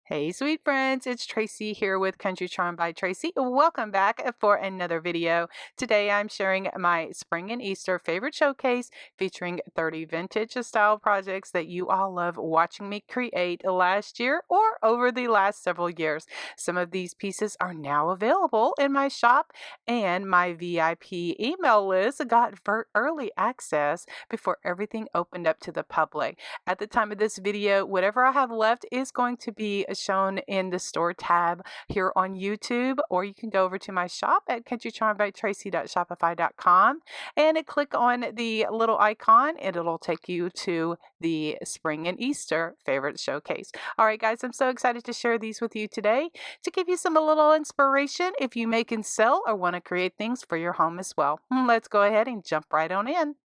Hey, sweet friends, it's Tracy here with Country Charm by Tracy. Welcome back for another video. Today I'm sharing my spring and Easter favorite showcase featuring 30 vintage style projects that you all love watching me create last year or over the last several years. Some of these pieces are now available in my shop, and my VIP email list got early access before everything opened up to the public. At the time of this video, whatever I have left is going to be shown in the store tab here on YouTube, or you can go over to my shop at countrycharmbytracy.shopify.com and click on the little icon and it'll take you to the spring and Easter favorite showcase. All right, guys, I'm so excited to share these with you today to give you some a little inspiration if you make and sell or want to create things for your home as well. Let's go ahead and jump right on in.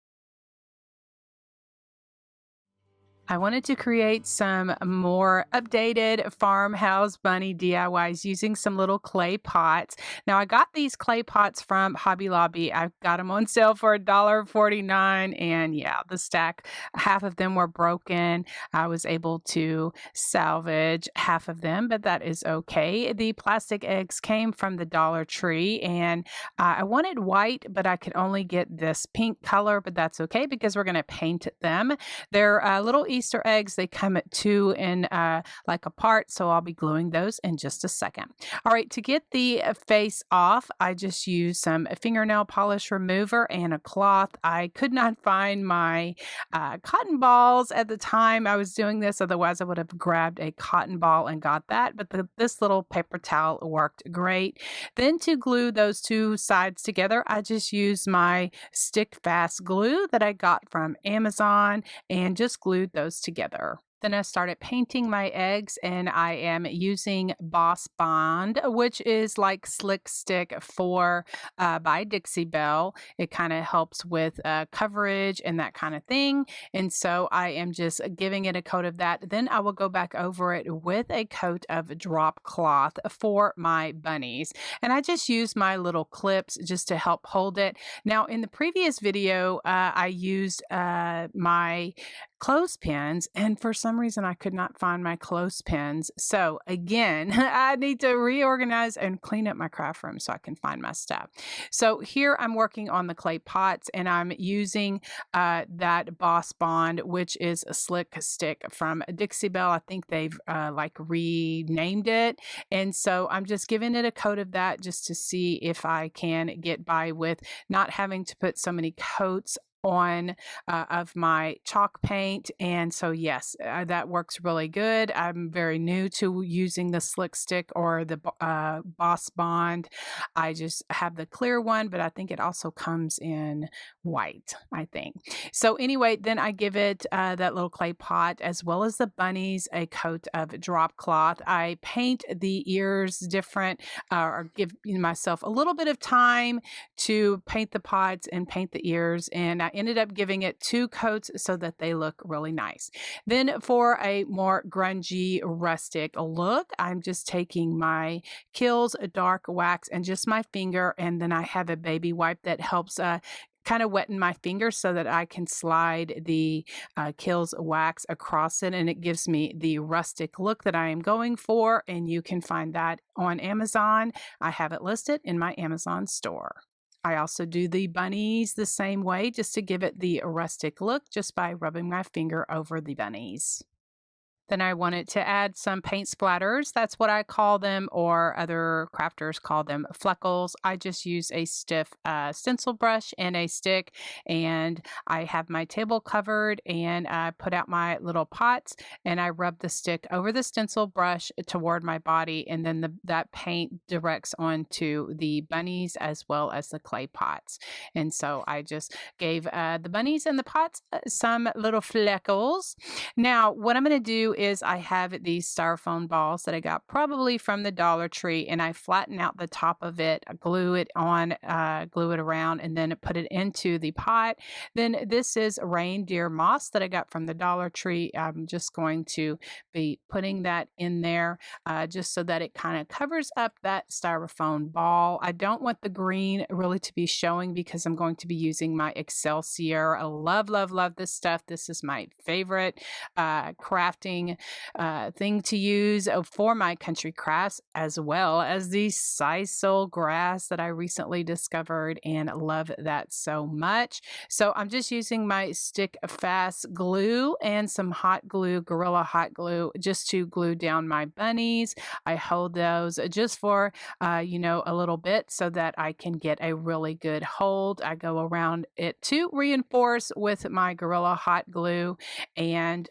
I wanted to create some more updated farmhouse bunny DIYs using some little clay pots. Now, I got these clay pots from Hobby Lobby. I got them on sale for $1.49, and yeah, the stack, half of them were broken. I was able to salvage half of them, but that is okay. The plastic eggs came from the Dollar Tree, and I wanted white, but I could only get this pink color, but that's okay because we're going to paint them. They're little Easter eggs. They come at two in like a part, so I'll be gluing those in just a second. All right, to get the face off, I just use some fingernail polish remover and a cloth. I could not find my cotton balls at the time I was doing this. Otherwise, I would have grabbed a cotton ball and got that, but this little paper towel worked great. Then to glue those two sides together, I just used my stick fast glue that I got from Amazon and just glued those together. Then I started painting my eggs, and I am using Boss Bond, which is like Slick Stick for by Dixie Belle. It kind of helps with coverage and that kind of thing. And so I am just giving it a coat of that. Then I will go back over it with a coat of drop cloth for my bunnies. And I just use my little clips just to help hold it. Now, in the previous video, I used my clothespins, and for some reason I could not find my clothespins. So again, I need to reorganize and clean up my craft room so I can find my stuff. So here I'm working on the clay pots, and I'm using that Boss Bond, which is a Slick Stick from Dixie Belle. I think they've like renamed it, and so I'm just giving it a coat of that just to see if I can get by with not having to put so many coats on of my chalk paint. And so yes, that works really good. I'm very new to using the Slick Stick or the Boss Bond. I just have the clear one, but I think it also comes in white, I think. So anyway, then I give it that little clay pot as well as the bunnies a coat of drop cloth. I paint the ears different, or give myself a little bit of time to paint the pots and paint the ears, and I ended up giving it 2 coats so that they look really nice. Then for a more grungy, rustic look, I'm just taking my Kills dark wax and just my finger, and then I have a baby wipe that helps kind of wetten my fingers so that I can slide the Kills wax across it, and it gives me the rustic look that I am going for, and you can find that on Amazon. I have it listed in my Amazon store. I also do the bunnies the same way, just to give it the rustic look, just by rubbing my finger over the bunnies. Then I wanted to add some paint splatters. That's what I call them, or other crafters call them fleckles. I just use a stiff stencil brush and a stick, and I have my table covered, and I put out my little pots, and I rub the stick over the stencil brush toward my body, and then that paint directs onto the bunnies as well as the clay pots. And so I just gave the bunnies and the pots some little fleckles. Now, what I'm going to do is I have these styrofoam balls that I got probably from the Dollar Tree, and I flatten out the top of it, glue it on, glue it around, and then put it into the pot. Then this is reindeer moss that I got from the Dollar Tree. I'm just going to be putting that in there just so that it kind of covers up that styrofoam ball. I don't want the green really to be showing because I'm going to be using my Excelsior. I love, love, love this stuff. This is my favorite crafting thing to use for my country crafts, as well as the sisal grass that I recently discovered and love that so much. So I'm just using my stick fast glue and some hot glue, Gorilla hot glue, just to glue down my bunnies. I hold those just for a little bit so that I can get a really good hold. I go around it to reinforce with my Gorilla hot glue, and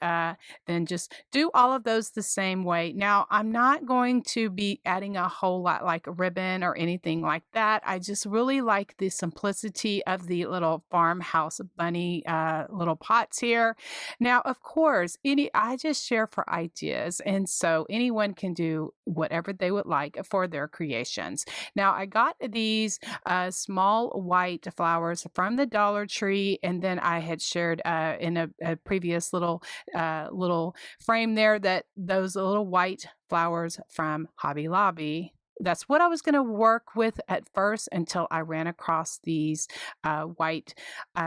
then just do all of those the same way. Now, I'm not going to be adding a whole lot like ribbon or anything like that. I just really like the simplicity of the little farmhouse bunny little pots here. Now, of course, any I just share for ideas, and so anyone can do whatever they would like for their creations. Now, I got these small white flowers from the Dollar Tree, and then I had shared in a previous little frame there that those little white flowers from Hobby Lobby. That's what I was going to work with at first until I ran across these white.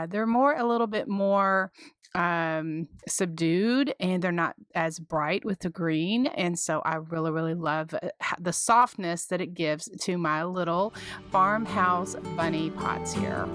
They're a little bit more subdued, and they're not as bright with the green. And so I really, really love the softness that it gives to my little farmhouse bunny pots here.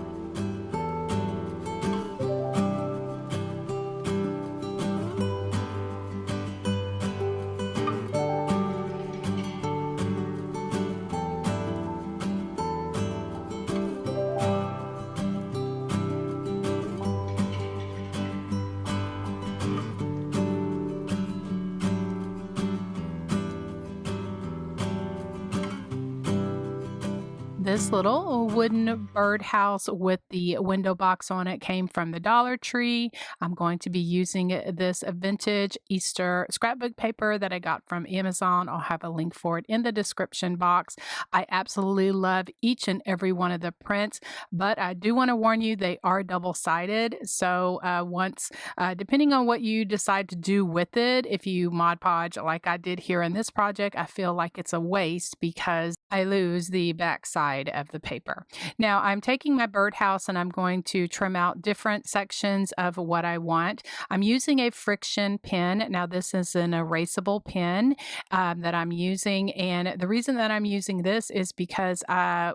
This little wooden birdhouse with the window box on it came from the Dollar Tree. I'm going to be using this vintage Easter scrapbook paper that I got from Amazon. I'll have a link for it in the description box. I absolutely love each and every one of the prints, but I do want to warn you, they are double-sided. So depending on what you decide to do with it, if you Mod Podge like I did here in this project, I feel like it's a waste because I lose the back side of the paper. Now I'm taking my birdhouse and I'm going to trim out different sections of what I want. I'm using a friction pen. Now this is an erasable pen that I'm using, and the reason that I'm using this is because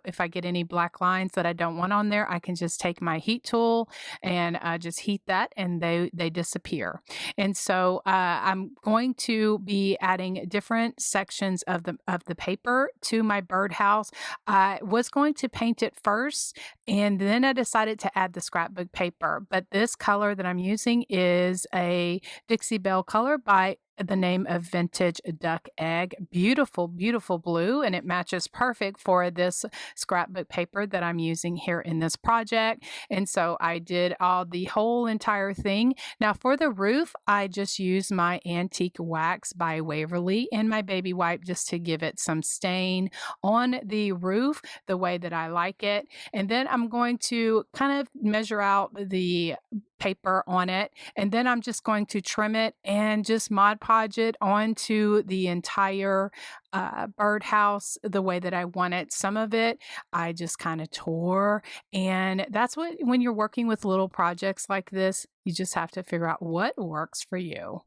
if I get any black lines that I don't want on there, I can just take my heat tool and just heat that, and they disappear. And so I'm going to be adding different sections of the paper to my birdhouse. I was going to paint it first, and then I decided to add the scrapbook paper. But this color that I'm using is a Dixie Belle color by the name of Vintage Duck Egg. Beautiful, beautiful blue, and it matches perfect for this scrapbook paper that I'm using here in this project. And so I did the whole entire thing. Now for the roof, I just used my antique wax by Waverly and my baby wipe just to give it some stain on the roof the way that I like it. And then I'm going to kind of measure out the paper on it, and then I'm just going to trim it and just Mod Podge it onto the entire birdhouse the way that I want it. Some of it I just kind of tore, and that's what, when you're working with little projects like this, you just have to figure out what works for you.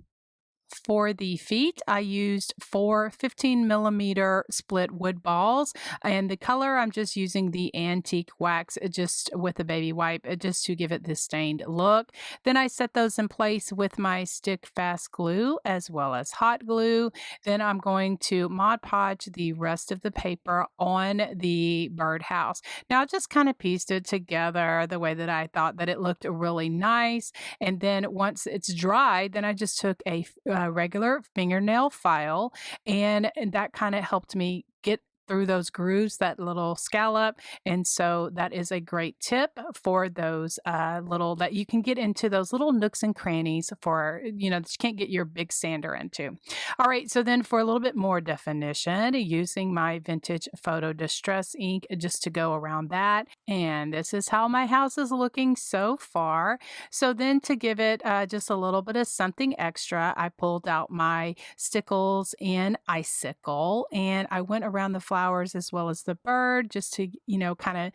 For the feet, I used 4 15mm split wood balls, and the color I'm just using the antique wax just with a baby wipe just to give it this stained look. Then I set those in place with my stick fast glue as well as hot glue. Then I'm going to Mod Podge the rest of the paper on the birdhouse. Now I just kind of pieced it together the way that I thought that it looked really nice, and then once it's dry, then I just took a regular fingernail file, and that kind of helped me get through those grooves, that little scallop. And so that is a great tip for those little, that you can get into those little nooks and crannies for, that you can't get your big sander into. All right, so then for a little bit more definition, using my vintage photo distress ink just to go around that. And this is how my house is looking so far. So then to give it just a little bit of something extra, I pulled out my stickles in icicle, and I went around the flowers as well as the bird just to, kind of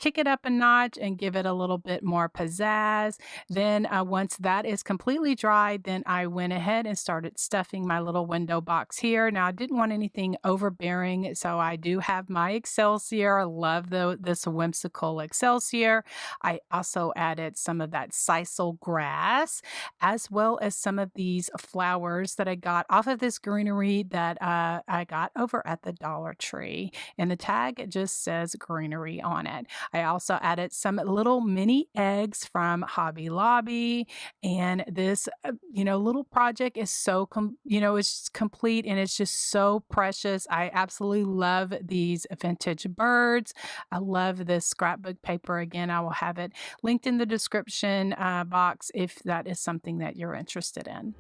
kick it up a notch and give it a little bit more pizzazz. Then once that is completely dry, then I went ahead and started stuffing my little window box here. Now I didn't want anything overbearing, so I do have my Excelsior. I love this whimsical Excelsior. I also added some of that sisal grass, as well as some of these flowers that I got off of this greenery that I got over at the Dollar Tree. And the tag just says greenery on it. I also added some little mini eggs from Hobby Lobby. And this, little project is so, it's just complete and it's just so precious. I absolutely love these vintage birds. I love this scrapbook paper. Again, I will have it linked in the description box if that is something that you're interested in.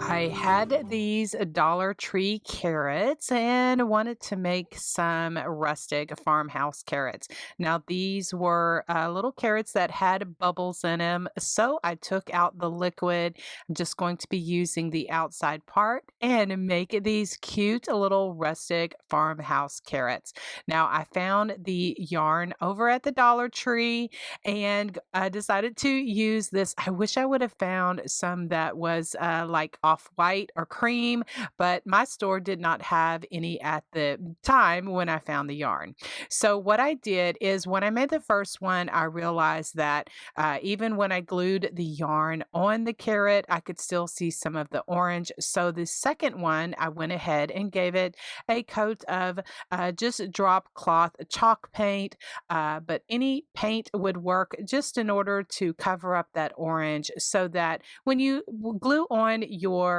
I had these Dollar Tree carrots and wanted to make some rustic farmhouse carrots. Now, these were little carrots that had bubbles in them. So I took out the liquid. I'm just going to be using the outside part and make these cute little rustic farmhouse carrots. Now, I found the yarn over at the Dollar Tree and I decided to use this. I wish I would have found some that was like off white or cream, but my store did not have any at the time when I found the yarn. So what I did is when I made the first one, I realized that even when I glued the yarn on the carrot, I could still see some of the orange. So the second one, I went ahead and gave it a coat of just drop cloth chalk paint, but any paint would work just in order to cover up that orange so that when you glue on your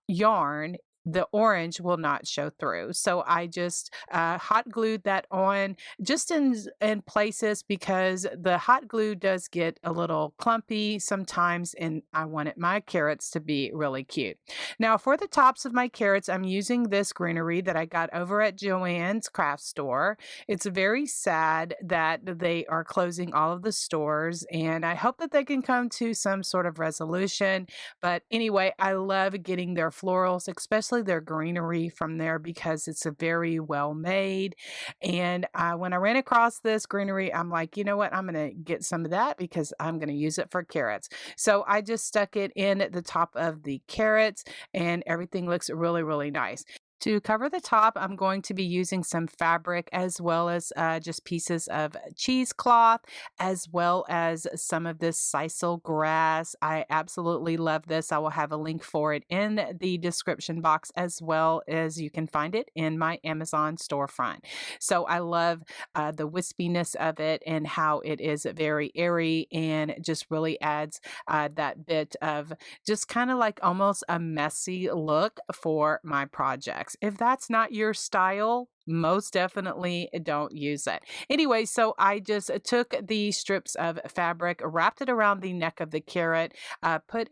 yarn, the orange will not show through. So I just hot glued that on just in places because the hot glue does get a little clumpy sometimes, and I wanted my carrots to be really cute. Now for the tops of my carrots, I'm using this greenery that I got over at Joann's craft store. It's very sad that they are closing all of the stores, and I hope that they can come to some sort of resolution. But anyway, I love getting their florals, especially their greenery from there because it's a very well made. And when I ran across this greenery, I'm like, you know what? I'm going to get some of that because I'm going to use it for carrots. So I just stuck it in at the top of the carrots and everything looks really, really nice. To cover the top, I'm going to be using some fabric as well as just pieces of cheesecloth, as well as some of this sisal grass. I absolutely love this. I will have a link for it in the description box, as well as you can find it in my Amazon storefront. So I love the wispiness of it and how it is very airy and just really adds that bit of just kind of like almost a messy look for my projects. If that's not your style, most definitely don't use it. Anyway, so I just took the strips of fabric, wrapped it around the neck of the carrot, just put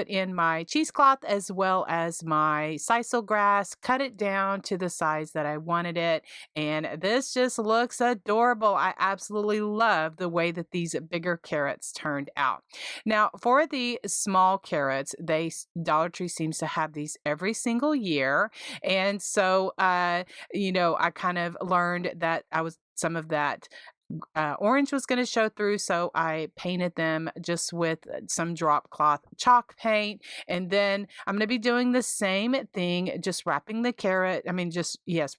in my cheesecloth as well as my sisal grass, cut it down to the size that I wanted it, and this just looks adorable. I absolutely love the way that these bigger carrots turned out. Now, for the small carrots, Dollar Tree seems to have these every single year, and so I kind of learned that some of that orange was going to show through, so I painted them just with some drop cloth chalk paint. And then I'm going to be doing the same thing, just wrapping the carrot.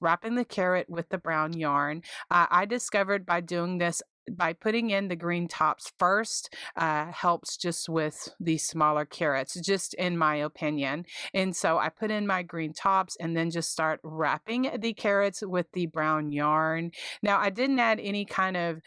Wrapping the carrot with the brown yarn. I discovered by doing this, by putting in the green tops first, helps just with these smaller carrots, just in my opinion. And so I put in my green tops and then just start wrapping the carrots with the brown yarn. Now I didn't add any kind of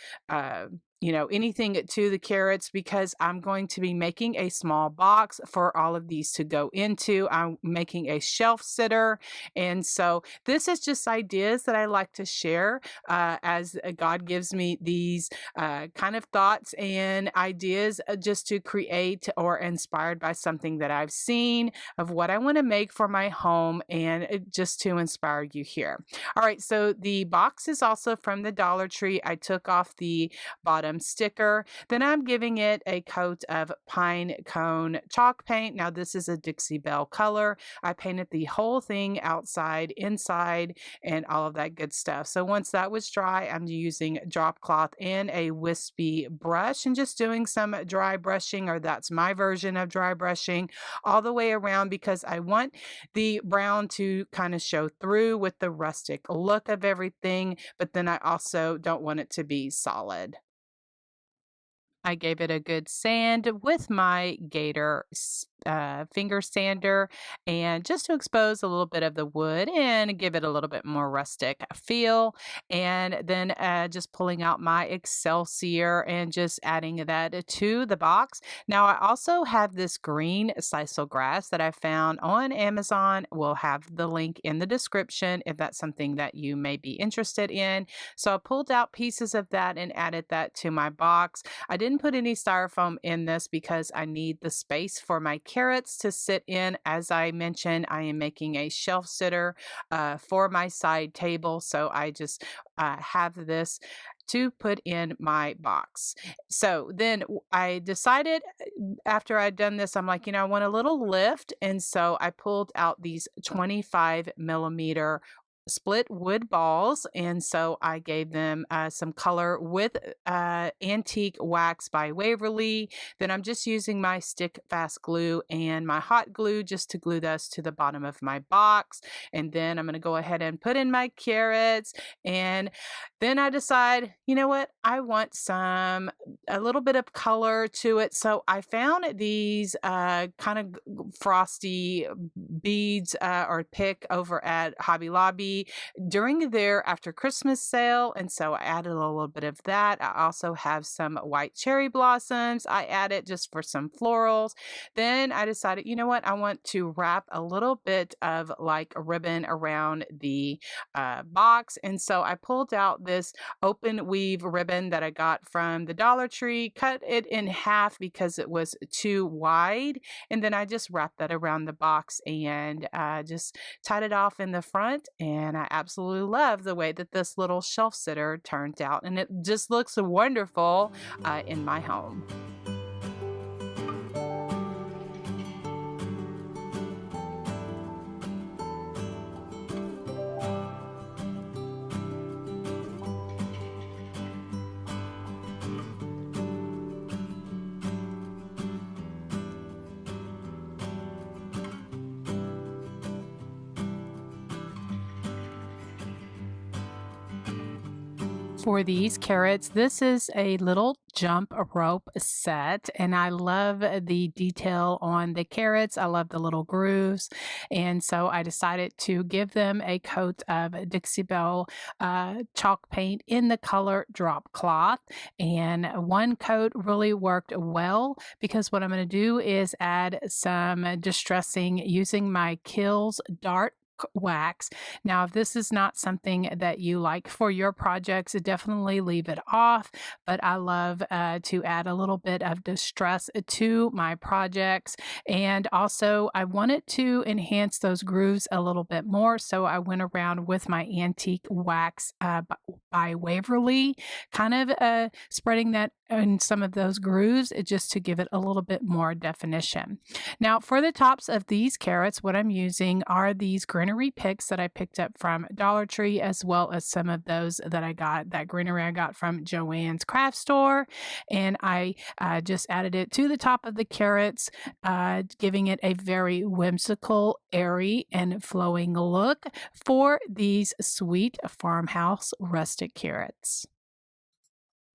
anything to the carrots because I'm going to be making a small box for all of these to go into. I'm making a shelf sitter. And so this is just ideas that I like to share as God gives me these kind of thoughts and ideas just to create or inspired by something that I've seen of what I want to make for my home and just to inspire you here. All right, so the box is also from the Dollar Tree. I took off the bottom sticker. Then I'm giving it a coat of pine cone chalk paint. Now this is a Dixie Belle color. I painted the whole thing outside, inside, and all of that good stuff. So once that was dry, I'm using drop cloth and a wispy brush and just doing some dry brushing, or that's my version of dry brushing, all the way around because I want the brown to kind of show through with the rustic look of everything, but then I also don't want it to be solid. I gave it a good sand with my Gator finger sander, and just to expose a little bit of the wood and give it a little bit more rustic feel. And then just pulling out my Excelsior and just adding that to the box. Now, I also have this green sisal grass that I found on Amazon. We'll have the link in the description if that's something that you may be interested in. So I pulled out pieces of that and added that to my box. I didn't put any styrofoam in this because I need the space for my carrots to sit in. As I mentioned, I am making a shelf sitter for my side table. So I just have this to put in my box. So then I decided after I'd done this, I'm like, I want a little lift. And so I pulled out these 25 millimeter split wood balls, and so I gave them some color with antique wax by Waverly. Then I'm just using my stick fast glue and my hot glue just to glue this to the bottom of my box. And then I'm going to go ahead and put in my carrots, and then I decide, you know what, I want a little bit of color to it. So I found these kind of frosty beads or pick over at Hobby Lobby during their after Christmas sale. And so I added a little bit of that. I also have some white cherry blossoms. I added just for some florals. Then I decided, you know what, I want to wrap a little bit of like a ribbon around the box. And so I pulled out this open weave ribbon that I got from the Dollar Tree, cut it in half because it was too wide. And then I just wrapped that around the box and just tied it off in the front. And I absolutely love the way that this little shelf sitter turned out. And it just looks wonderful in my home. For these carrots, this is a little jump rope set, and I love the detail on the carrots. I love the little grooves, and so I decided to give them a coat of Dixie Belle chalk paint in the color drop cloth, and one coat really worked well because what I'm going to do is add some distressing using my Kills Dart wax. Now, if this is not something that you like for your projects, definitely leave it off. But I love to add a little bit of distress to my projects. And also, I wanted to enhance those grooves a little bit more. So I went around with my antique wax by Waverly, kind of spreading that in some of those grooves just to give it a little bit more definition. Now, for the tops of these carrots, what I'm using are these greenery picks that I picked up from Dollar Tree, as well as some of those that I got, that greenery I got from Joann's craft store. And I just added it to the top of the carrots, giving it a very whimsical, airy, and flowing look for these sweet farmhouse rustic carrots.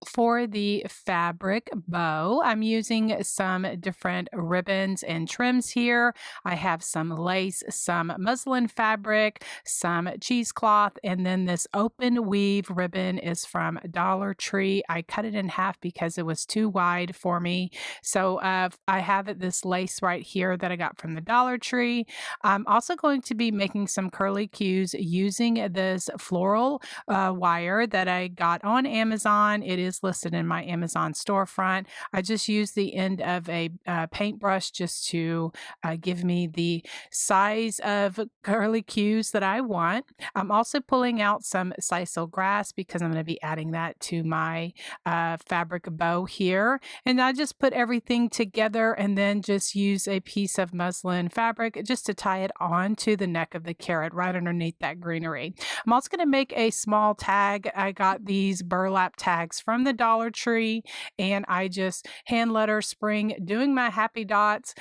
For the fabric bow, I'm using some different ribbons and trims here. I have some lace, some muslin fabric, some cheesecloth, and then this open weave ribbon is from Dollar Tree. I cut it in half because it was too wide for me. So I have this lace right here that I got from the Dollar Tree. I'm also going to be making some curly cues using this floral wire that I got on Amazon. It is listed in my Amazon storefront. I just used the end of a paintbrush just to give me the size of curly cues that I want. I'm also pulling out some sisal grass because I'm going to be adding that to my fabric bow here. And I just put everything together and then just use a piece of muslin fabric just to tie it onto the neck of the carrot right underneath that greenery. I'm also going to make a small tag. I got these burlap tags from the Dollar Tree, and I just hand letter spring doing my happy dots,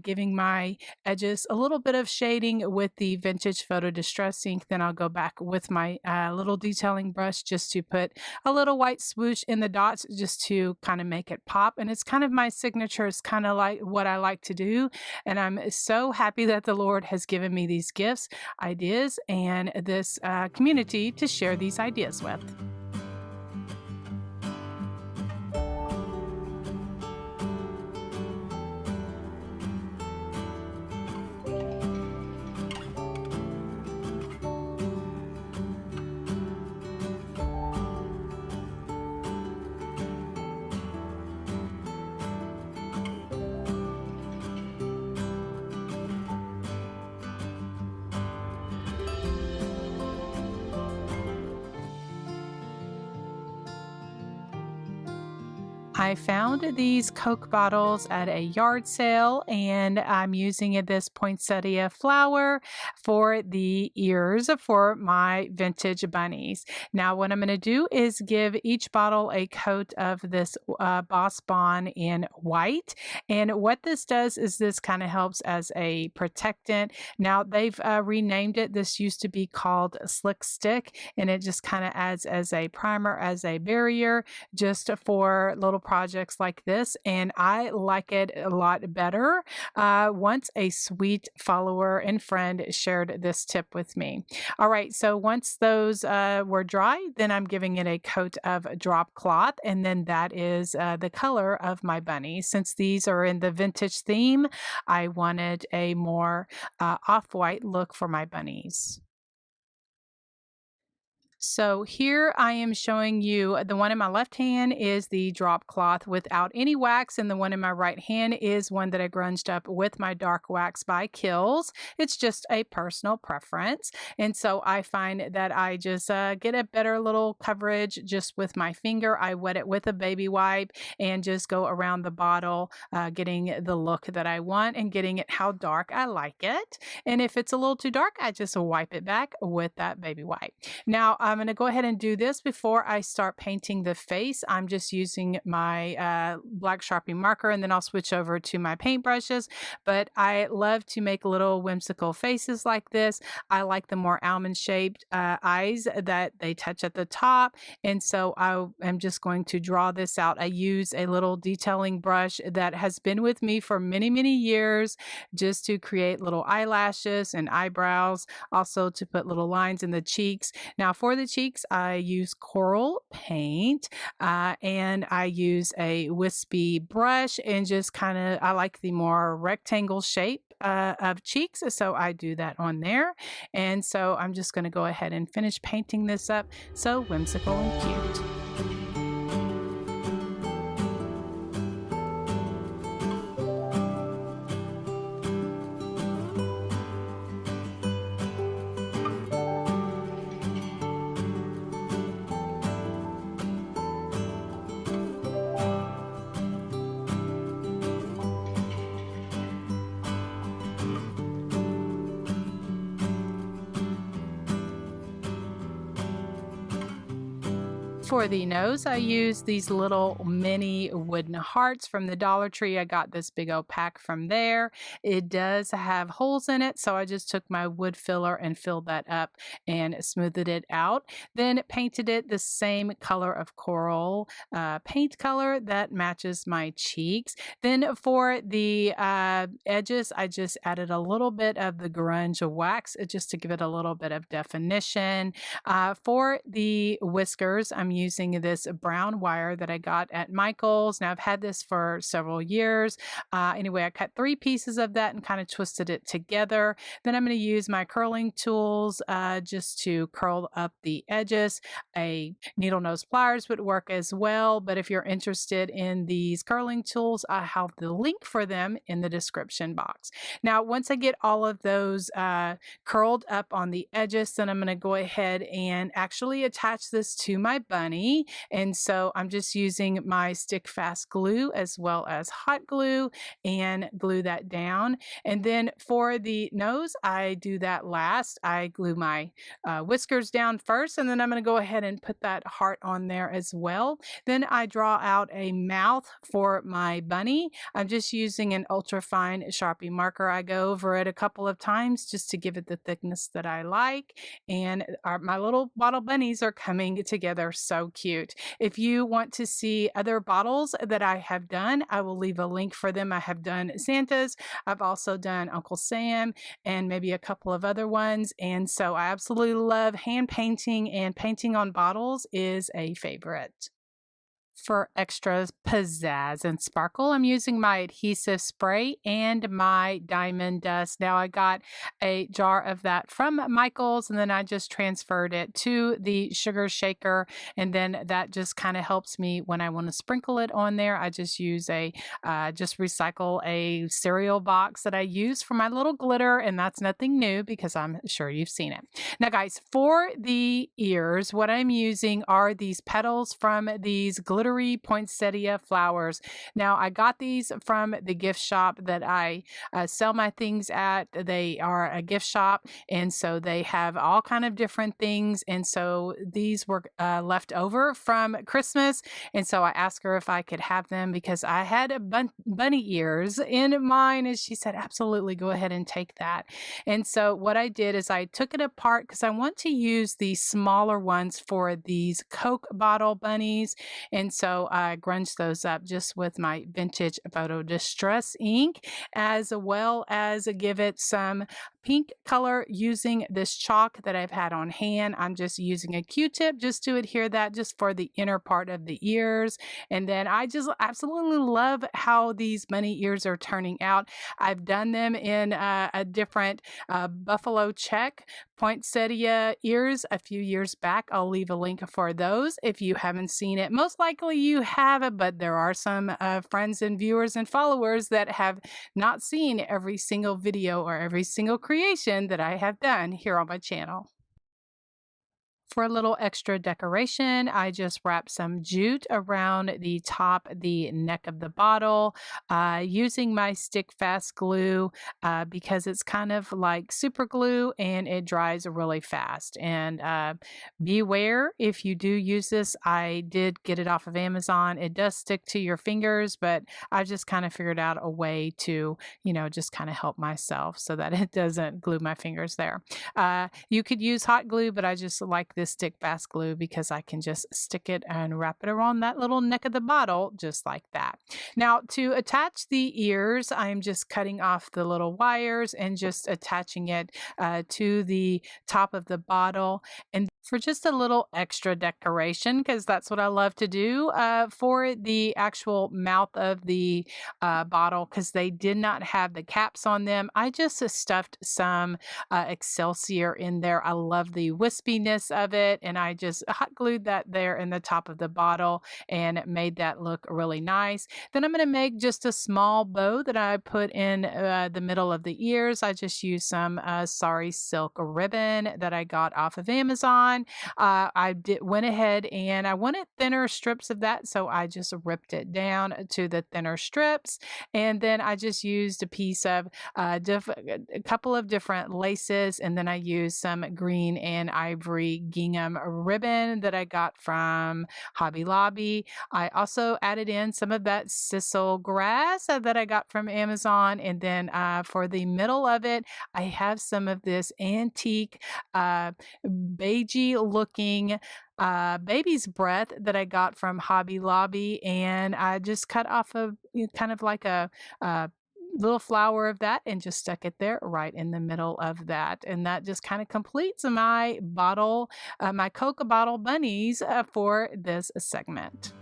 giving my edges a little bit of shading with the vintage photo distress ink. Then I'll go back with my little detailing brush just to put a little white swoosh in the dots just to kind of make it pop. And it's kind of my signature. It's kind of like what I like to do. And I'm so happy that the Lord has given me these gifts, ideas, and this community to share these ideas with. I found these Coke bottles at a yard sale, and I'm using this poinsettia flower for the ears for my vintage bunnies. Now, what I'm going to do is give each bottle a coat of this Boss Bond in white. And what this does is this kind of helps as a protectant. Now, they've renamed it. This used to be called Slick Stick, and it just kind of adds as a primer, as a barrier, just for little projects like this. And I like it a lot better once a sweet follower and friend shared this tip with me. All right, so once those were dry, then I'm giving it a coat of drop cloth, and then that is the color of my bunnies. Since these are in the vintage theme, I wanted a more off-white look for my bunnies. So here I am showing you the one in my left hand is the drop cloth without any wax, and the one in my right hand is one that I grunged up with my dark wax by Kills. It's just a personal preference. And so I find that I just get a better little coverage just with my finger. I wet it with a baby wipe and just go around the bottle, getting the look that I want and getting it how dark I like it. And if it's a little too dark, I just wipe it back with that baby wipe. Now, I'm going to go ahead and do this before I start painting the face. I'm just using my black Sharpie marker, and then I'll switch over to my paintbrushes. But I love to make little whimsical faces like this. I like the more almond-shaped eyes that they touch at the top. And so I am just going to draw this out. I use a little detailing brush that has been with me for many, many years just to create little eyelashes and eyebrows, also to put little lines in the cheeks. Now, for the cheeks, I use coral paint and I use a wispy brush and just kind of, I like the more rectangle shape of cheeks. So I do that on there. And so I'm just going to go ahead and finish painting this up so whimsical and cute. for the nose, I used these little mini wooden hearts from the Dollar Tree. I got this big old pack from there. It does have holes in it, so I just took my wood filler and filled that up and smoothed it out. Then painted it the same color of coral paint color that matches my cheeks. Then for the edges, I just added a little bit of the grunge wax just to give it a little bit of definition. For the whiskers, I'm using this brown wire that I got at Michael's. Now I've had this for several years. Anyway, I cut 3 pieces of that and kind of twisted it together. Then I'm going to use my curling tools just to curl up the edges. A needle nose pliers would work as well, but if you're interested in these curling tools, I have the link for them in the description box. Now, once I get all of those curled up on the edges, then I'm going to go ahead and actually attach this to my bunny. And so I'm just using my stick fast glue as well as hot glue and glue that down. And then for the nose, I do that last. I glue my whiskers down first, and then I'm going to go ahead and put that heart on there as well. Then I draw out a mouth for my bunny. I'm just using an ultra fine Sharpie marker. I go over it a couple of times just to give it the thickness that I like. And my little bottle bunnies are coming together so cute. If you want to see other bottles that I have done, I will leave a link for them. I have done Santa's. I've also done Uncle Sam and maybe a couple of other ones. And so I absolutely love hand painting, and painting on bottles is a favorite. For extra pizzazz and sparkle, I'm using my adhesive spray and my diamond dust. Now I got a jar of that from Michael's, and then I just transferred it to the sugar shaker, and then that just kind of helps me when I want to sprinkle it on there. I just use just recycle a cereal box that I use for my little glitter, and that's nothing new because I'm sure you've seen it. Now guys, for the ears, what I'm using are these petals from these glittery poinsettia flowers. Now I got these from the gift shop that I sell my things at. They are a gift shop, and so they have all kind of different things, and so these were left over from Christmas, and so I asked her if I could have them because I had bunny ears in mine, and she said absolutely, go ahead and take that. And so what I did is I took it apart because I want to use the smaller ones for these Coke bottle bunnies, and so I grunged those up just with my vintage photo distress ink, as well as give it some pink color using this chalk that I've had on hand. I'm just using a Q-tip just to adhere that just for the inner part of the ears. And then I just absolutely love how these bunny ears are turning out. I've done them in a different buffalo check poinsettia ears a few years back. I'll leave a link for those if you haven't seen it. Most likely you have, but there are some friends and viewers and followers that have not seen every single video or every single creation that I have done here on my channel. For a little extra decoration, I just wrapped some jute around the top, the neck of the bottle, using my stick fast glue because it's kind of like super glue and it dries really fast. And beware if you do use this. I did get it off of Amazon. It does stick to your fingers, but I just kind of figured out a way to, just kind of help myself so that it doesn't glue my fingers there. You could use hot glue, but I just like this stick fast glue because I can just stick it and wrap it around that little neck of the bottle just like that. Now to attach the ears, I'm just cutting off the little wires and just attaching it to the top of the bottle. And for just a little extra decoration, because that's what I love to do for the actual mouth of the bottle, because they did not have the caps on them. I just stuffed some Excelsior in there. I love the wispiness of it, and I just hot glued that there in the top of the bottle and made that look really nice. Then I'm going to make just a small bow that I put in the middle of the ears. I just used some Sari silk ribbon that I got off of Amazon. on, went ahead and I wanted thinner strips of that, so I just ripped it down to the thinner strips, and then I just used a piece of a couple of different laces, and then I used some green and ivory gingham ribbon that I got from Hobby Lobby. I also added in some of that sisal grass that I got from Amazon, and then for the middle of it, I have some of this antique beigey looking baby's breath that I got from Hobby Lobby, and I just cut off kind of like a little flower of that and just stuck it there right in the middle of that, and that just kind of completes my bottle, my Coca bottle bunnies for this segment.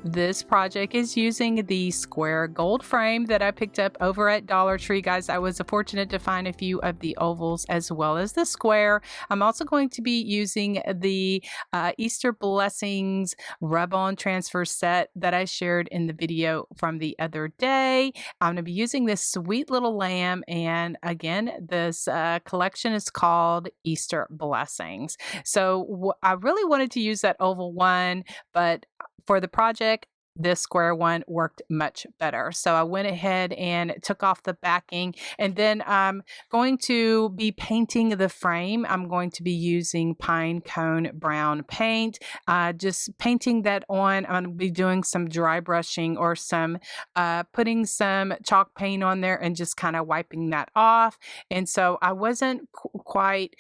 This project is using the square gold frame that I picked up over at Dollar Tree. Guys, I was fortunate to find a few of the ovals as well as the square. I'm also going to be using the Easter Blessings rub-on transfer set that I shared in the video from the other day. I'm going to be using this sweet little lamb, and again, this collection is called Easter Blessings. So I really wanted to use that oval one, but for the project, this square one worked much better. So I went ahead and took off the backing, and then I'm going to be painting the frame. I'm going to be using pine cone brown paint, just painting that on. I'm going to be doing some dry brushing or some putting some chalk paint on there and just kind of wiping that off. And so I wasn't quite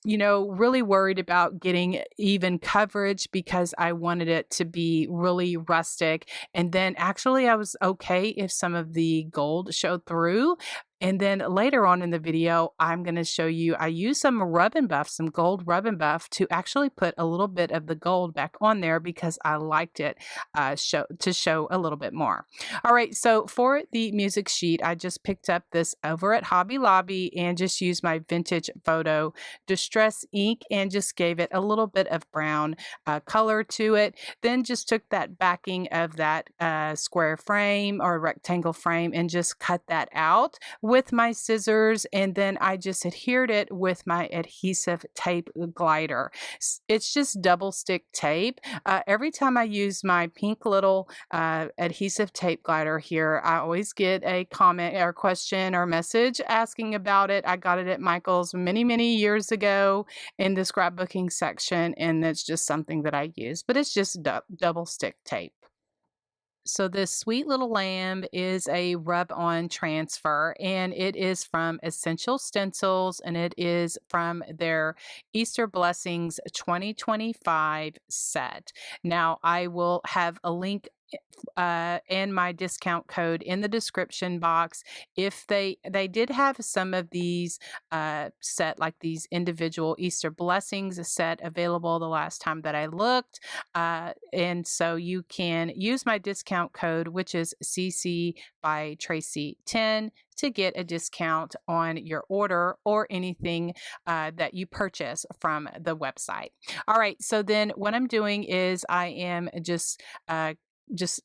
really worried about getting even coverage because I wanted it to be really rustic. And then actually I was okay if some of the gold showed through. And then later on in the video, I'm going to show you, I used some rub and buff, some gold rub and buff to actually put a little bit of the gold back on there because I liked it to show a little bit more. All right, so for the music sheet, I just picked up this over at Hobby Lobby and just used my vintage photo distress ink and just gave it a little bit of brown color to it. Then just took that backing of that square frame or rectangle frame and just cut that out with my scissors, and then I just adhered it with my adhesive tape glider. It's just double stick tape. Every time I use my pink little adhesive tape glider here, I always get a comment or question or message asking about it. I got it at Michael's many years ago in the scrapbooking section, and it's just something that I use, but it's just double stick tape. So this sweet little lamb is a rub-on transfer, and it is from Essential Stencils, and it is from their Easter Blessings 2025 set. Now, I will have a link and my discount code in the description box. If they did have some of these set, like these individual Easter Blessings set available the last time that I looked, and so you can use my discount code, which is CC by Tracy 10, to get a discount on your order or anything that you purchase from the website. All right, so then what I'm doing is I am just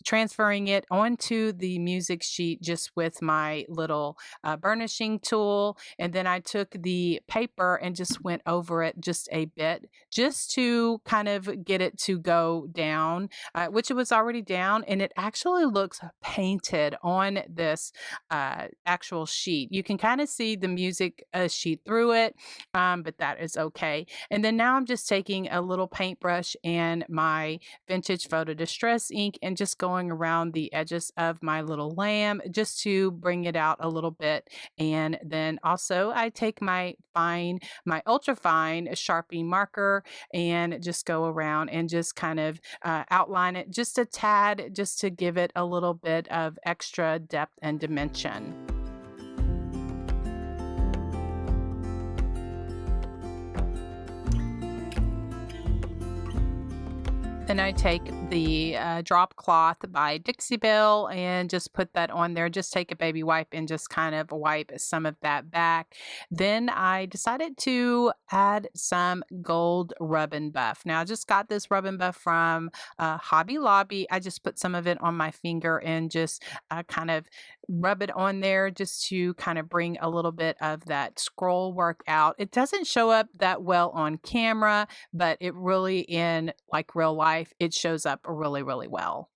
transferring it onto the music sheet just with my little burnishing tool. And then I took the paper and just went over it just a bit just to kind of get it to go down, which it was already down. And it actually looks painted on this actual sheet. You can kind of see the music sheet through it, but that is okay. And then now I'm just taking a little paintbrush and my vintage photo distress ink and just going around the edges of my little lamb just to bring it out a little bit. And then also I take my ultra fine Sharpie marker and just go around and just kind of outline it just a tad, just to give it a little bit of extra depth and dimension. Then I take the drop cloth by Dixie Belle and just put that on there. Just take a baby wipe and just kind of wipe some of that back. Then I decided to add some gold rub and buff. Now I just got this rub and buff from Hobby Lobby. I just put some of it on my finger and just kind of rub it on there just to kind of bring a little bit of that scroll work out. It doesn't show up that well on camera, but it really, in like real life, it shows up really, really well.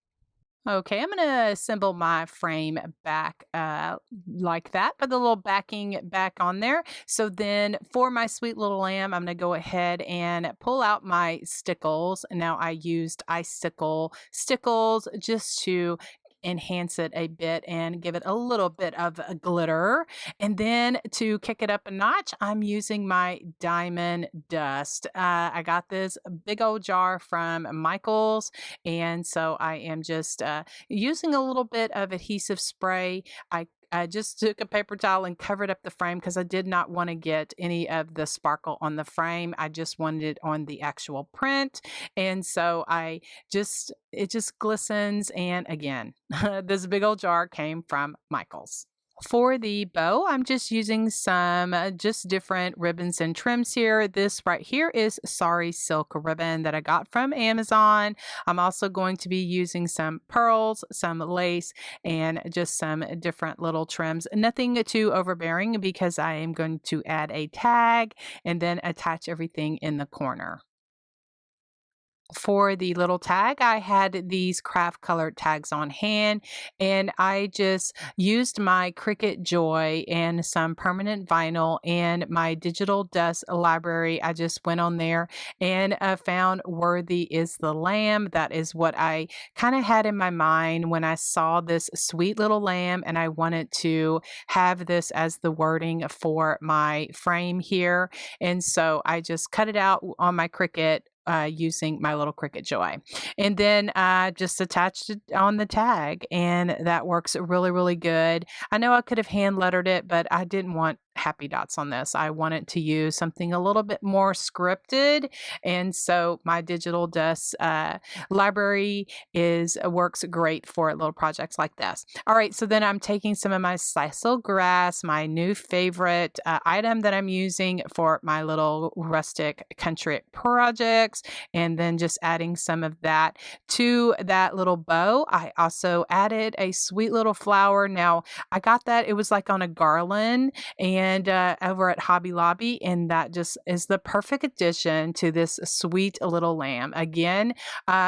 Okay, I'm going to assemble my frame back like that, put the little backing back on there. So then for my sweet little lamb, I'm going to go ahead and pull out my stickles. Now I used icicle stickles just to enhance it a bit and give it a little bit of a glitter. And then to kick it up a notch, I'm using my diamond dust. I got this big old jar from Michael's, and so I am just using a little bit of adhesive spray. I just took a paper towel and covered up the frame because I did not want to get any of the sparkle on the frame. I just wanted it on the actual print. And so it just glistens. And again, this big old jar came from Michael's. For the bow, I'm just using some just different ribbons and trims here. This right here is Sorry Silk ribbon that I got from Amazon. I'm also going to be using some pearls, some lace, and just some different little trims. Nothing too overbearing because I am going to add a tag and then attach everything in the corner. For the little tag, I had these craft colored tags on hand, and I just used my Cricut Joy and some permanent vinyl and my digital dust library. I just went on there and found Worthy is the Lamb. That is what I kind of had in my mind when I saw this sweet little lamb, and I wanted to have this as the wording for my frame here. And so I just cut it out on my Cricut using my little Cricut Joy. And then just attached it on the tag, and that works really, really good. I know I could have hand lettered it, but I didn't want happy dots on this. I wanted to use something a little bit more scripted. And so my digital dust library works great for little projects like this. All right, so then I'm taking some of my sisal grass, my new favorite item that I'm using for my little rustic country projects, and then just adding some of that to that little bow. I also added a sweet little flower. Now I got that, it was like on a garland, and over at Hobby Lobby, and that just is the perfect addition to this sweet little lamb. Again,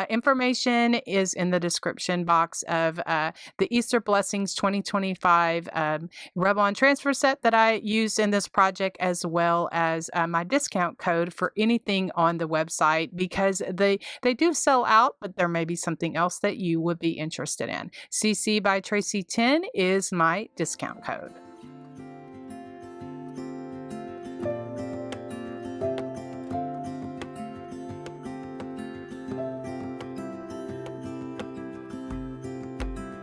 information is in the description box of the Easter Blessings 2025 rub-on transfer set that I used in this project, as well as my discount code for anything on the website, because they do sell out, but there may be something else that you would be interested in. CC by Tracy 10 is my discount code.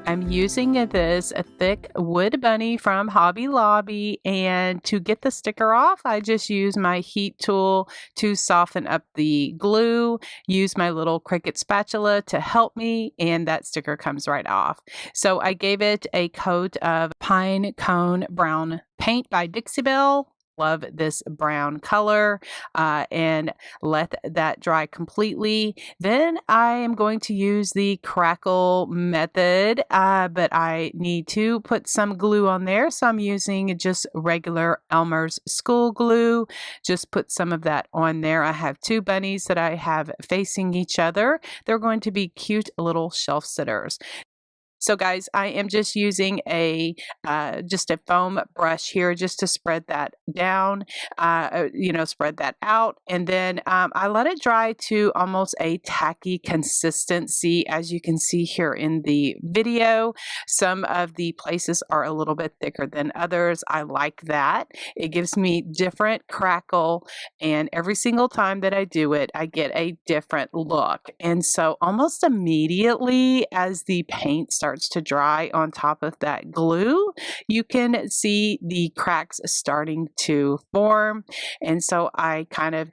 I'm using this thick wood bunny from Hobby Lobby, and to get the sticker off, I just use my heat tool to soften up the glue, use my little Cricut spatula to help me, and that sticker comes right off. So I gave it a coat of pine cone brown paint by Dixie Belle. Love this brown color, and let that dry completely. Then I am going to use the Crackle method, but I need to put some glue on there, so I'm using just regular Elmer's school glue. Just put some of that on there. I have two bunnies that I have facing each other. They're going to be cute little shelf sitters. So guys, I am just using just a foam brush here just to spread that down, spread that out. And then I let it dry to almost a tacky consistency. As you can see here in the video, some of the places are a little bit thicker than others. I like that. It gives me different crackle, and every single time that I do it, I get a different look. And so almost immediately as the paint starts to dry on top of that glue, you can see the cracks starting to form. And so I kind of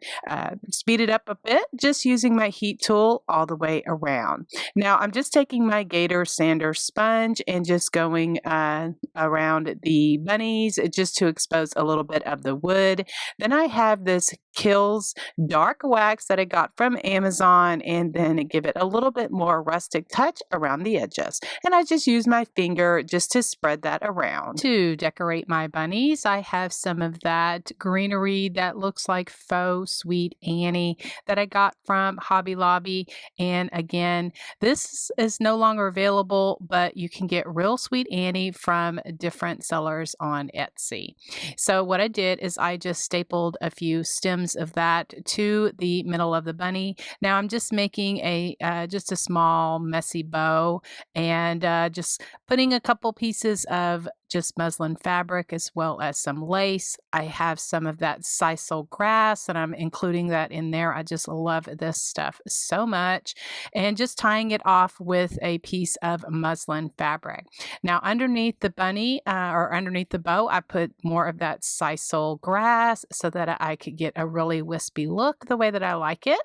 speed it up a bit just using my heat tool all the way around. Now I'm just taking my Gator sander sponge and just going around the bunnies just to expose a little bit of the wood. Then I have this Kills dark wax that I got from Amazon, and then give it a little bit more rustic touch around the edges. And I just use my finger just to spread that around. To decorate my bunnies, I have some of that greenery that looks like faux Sweet Annie that I got from Hobby Lobby. And again, this is no longer available, but you can get real Sweet Annie from different sellers on Etsy. So what I did is I just stapled a few stems of that to the middle of the bunny. Now I'm just making just a small messy bow, and just putting a couple pieces of just muslin fabric as well as some lace. I have some of that sisal grass and I'm including that in there. I just love this stuff so much. And just tying it off with a piece of muslin fabric. Now underneath the bunny or underneath the bow, I put more of that sisal grass so that I could get a really wispy look the way that I like it.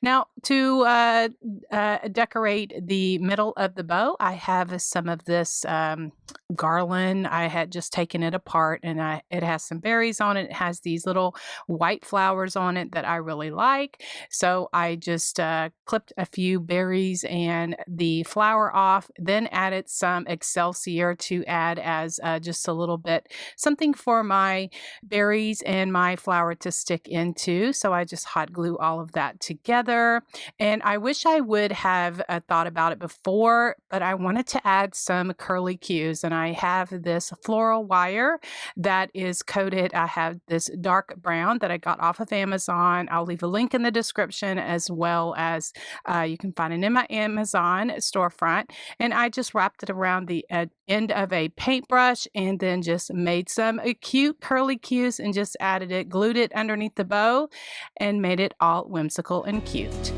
Now to decorate the middle of the bow, I have some of this garland. I had just taken it apart, and it has some berries on it. It has these little white flowers on it that I really like. So I just clipped a few berries and the flower off, then added some Excelsior to add as just a little bit something for my berries and my flower to stick into. So I just hot glue all of that together. And I wish I would have thought about it before, but I wanted to add some curly cues, and I have this floral wire that is coated. I have this dark brown that I got off of Amazon. I'll leave a link in the description, as well as you can find it in my Amazon storefront. And I just wrapped it around the end of a paintbrush and then just made some cute curly cues and just added it, glued it underneath the bow, and made it all whimsical and cute.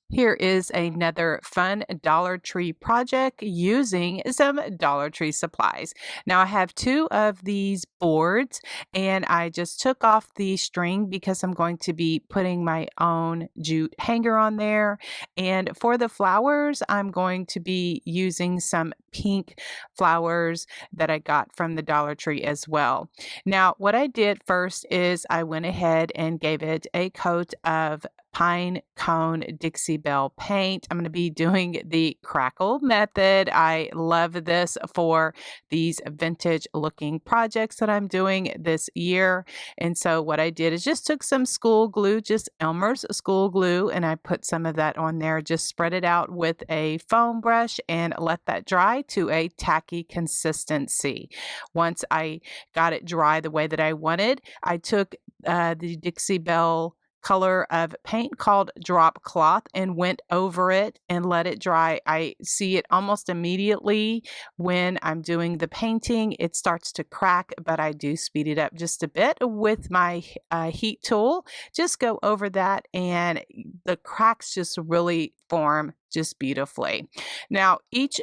Here is another fun Dollar Tree project using some Dollar Tree supplies. Now I have two of these boards, and I just took off the string because I'm going to be putting my own jute hanger on there. And for the flowers, I'm going to be using some pink flowers that I got from the Dollar Tree as well. Now what I did first is I went ahead and gave it a coat of pine cone Dixie Belle paint. I'm going to be doing the Crackle method. I love this for these vintage looking projects that I'm doing this year. And so what I did is just took some school glue, just Elmer's school glue, and I put some of that on there, just spread it out with a foam brush and let that dry to a tacky consistency. Once I got it dry the way that I wanted, I took the Dixie Belle color of paint called Drop Cloth and went over it and let it dry. I see it almost immediately when I'm doing the painting. It starts to crack, but I do speed it up just a bit with my heat tool. Just go over that and the cracks just really form just beautifully. Now, each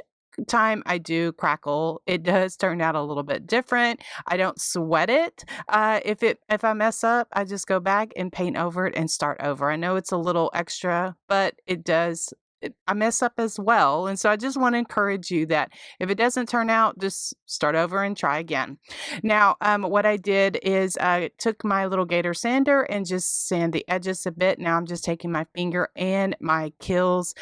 time I do Crackle, it does turn out a little bit different. I don't sweat it. If I mess up, I just go back and paint over it and start over. I know it's a little extra, but it does I mess up as well. And so I just want to encourage you that if it doesn't turn out, just start over and try again. Now, what I did is I took my little gator sander and just sand the edges a bit. Now I'm just taking my finger and my Kills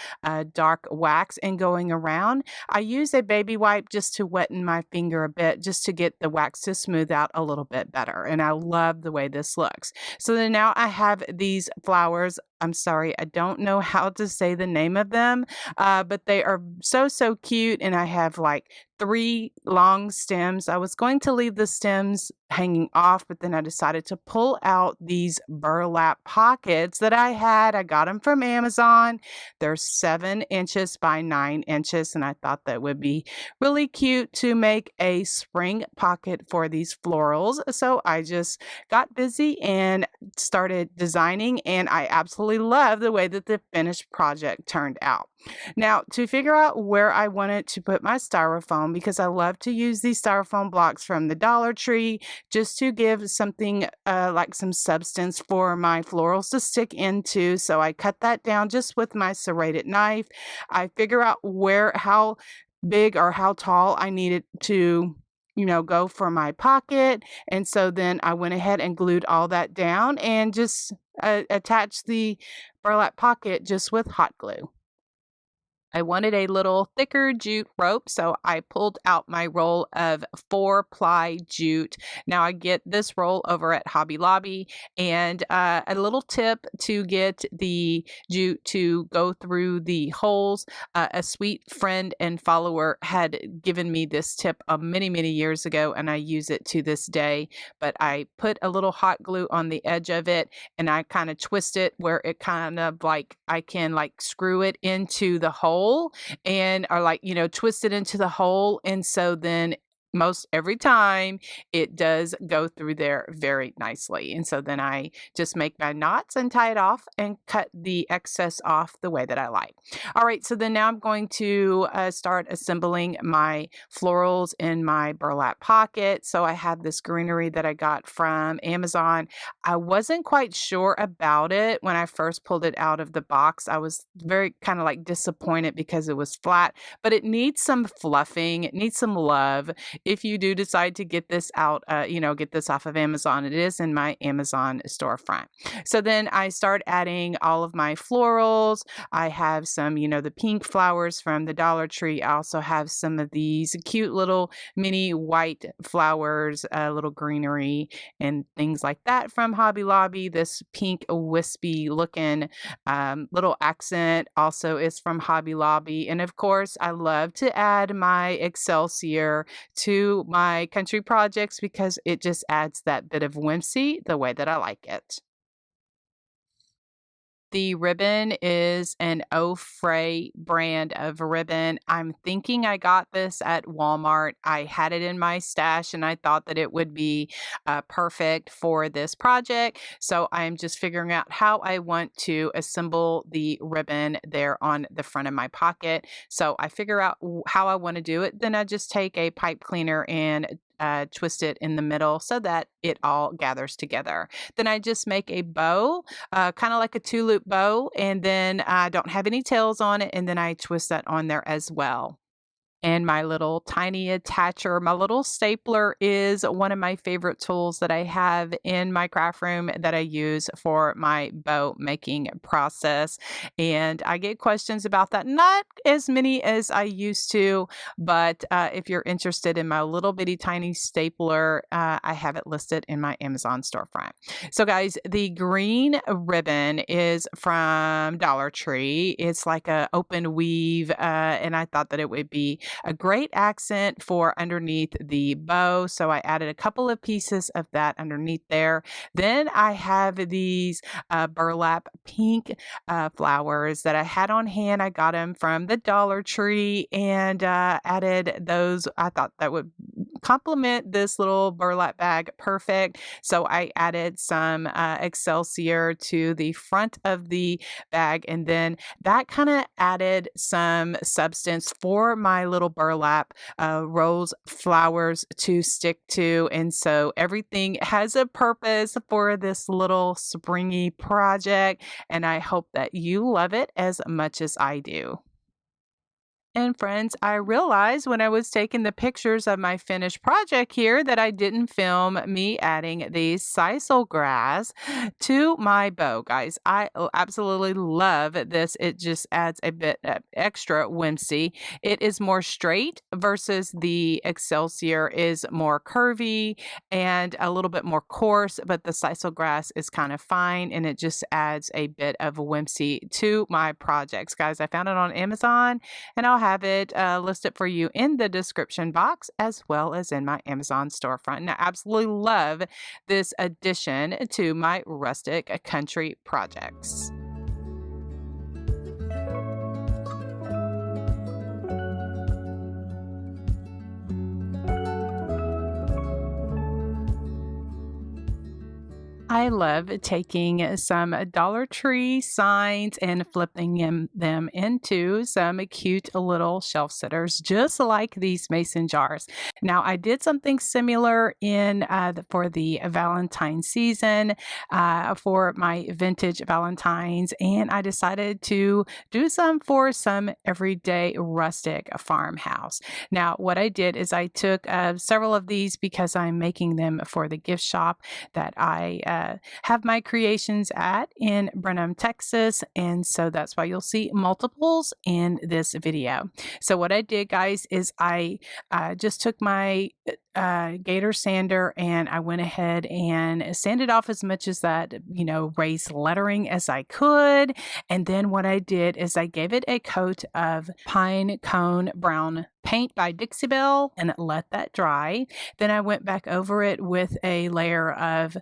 dark wax and going around. I use a baby wipe just to wetten my finger a bit, just to get the wax to smooth out a little bit better. And I love the way this looks. So then now I have these flowers. I'm sorry, I don't know how to say the name of them, but they are so, so cute. And I have like 3 long stems. I was going to leave the stems hanging off, but then I decided to pull out these burlap pockets that I had. I got them from Amazon. They're 7 inches by 9 inches, and I thought that would be really cute to make a spring pocket for these florals. So I just got busy and started designing, and I absolutely love the way that the finished project turned out. Now, to figure out where I wanted to put my styrofoam, because I love to use these styrofoam blocks from the Dollar Tree just to give something like some substance for my florals to stick into. So I cut that down just with my serrated knife. I figure out how big or how tall I needed to go for my pocket. And so then I went ahead and glued all that down and just attached the burlap pocket just with hot glue. I wanted a little thicker jute rope, so I pulled out my roll of 4-ply jute. Now I get this roll over at Hobby Lobby, and a little tip to get the jute to go through the holes. A sweet friend and follower had given me this tip many, many years ago, and I use it to this day. But I put a little hot glue on the edge of it, and I kind of twist it where it kind of like I can like screw it into the hole and or like, twist it into the hole. And so then most every time it does go through there very nicely. And so then I just make my knots and tie it off and cut the excess off the way that I like. All right, so then now I'm going to start assembling my florals in my burlap pocket. So I have this greenery that I got from Amazon. I wasn't quite sure about it when I first pulled it out of the box. I was very kind of like disappointed because it was flat, but it needs some fluffing. It needs some love. If you do decide to get this out, get this off of Amazon, it is in my Amazon storefront. So then I start adding all of my florals. I have some, the pink flowers from the Dollar Tree. I also have some of these cute little mini white flowers, little greenery and things like that from Hobby Lobby. This pink wispy looking little accent also is from Hobby Lobby. And of course, I love to add my Excelsior to my country projects because it just adds that bit of whimsy the way that I like it. The ribbon is an Ofray brand of ribbon. I'm thinking I got this at Walmart. I had it in my stash and I thought that it would be perfect for this project. So I'm just figuring out how I want to assemble the ribbon there on the front of my pocket. So I figure out how I want to do it. Then I just take a pipe cleaner and twist it in the middle so that it all gathers together. Then I just make a bow, kind of like a 2-loop bow, and then I don't have any tails on it, and then I twist that on there as well. And my little tiny attacher, my little stapler is one of my favorite tools that I have in my craft room that I use for my bow making process. And I get questions about that, not as many as I used to, but if you're interested in my little bitty tiny stapler, I have it listed in my Amazon storefront. So guys, the green ribbon is from Dollar Tree. It's like a open weave, and I thought that it would be a great accent for underneath the bow. So I added a couple of pieces of that underneath there. Then I have these burlap pink flowers that I had on hand. I got them from the Dollar Tree and added those. I thought that would complement this little burlap bag perfect. So I added some Excelsior to the front of the bag, and then that kind of added some substance for my little little burlap rolls, flowers to stick to. And so everything has a purpose for this little springy project. And I hope that you love it as much as I do. And friends, I realized when I was taking the pictures of my finished project here that I didn't film me adding the sisal grass to my bow, guys. I absolutely love this. It just adds a bit of extra whimsy. It is more straight versus the Excelsior is more curvy and a little bit more coarse, but the sisal grass is kind of fine and it just adds a bit of whimsy to my projects, guys. I found it on Amazon and I'll have it listed for you in the description box as well as in my Amazon storefront. And I absolutely love this addition to my rustic country projects. I love taking some Dollar Tree signs and flipping them into some cute little shelf sitters, just like these mason jars. Now, I did something similar for the Valentine season for my vintage Valentines, and I decided to do some for some everyday rustic farmhouse. Now, what I did is I took several of these because I'm making them for the gift shop that I have my creations at in Brenham, Texas. And so that's why you'll see multiples in this video. So what I did, guys, is I just took my gator sander and I went ahead and sanded off as much as that, raised lettering as I could. And then what I did is I gave it a coat of pine cone brown paint by Dixie Belle and let that dry. Then I went back over it with a layer of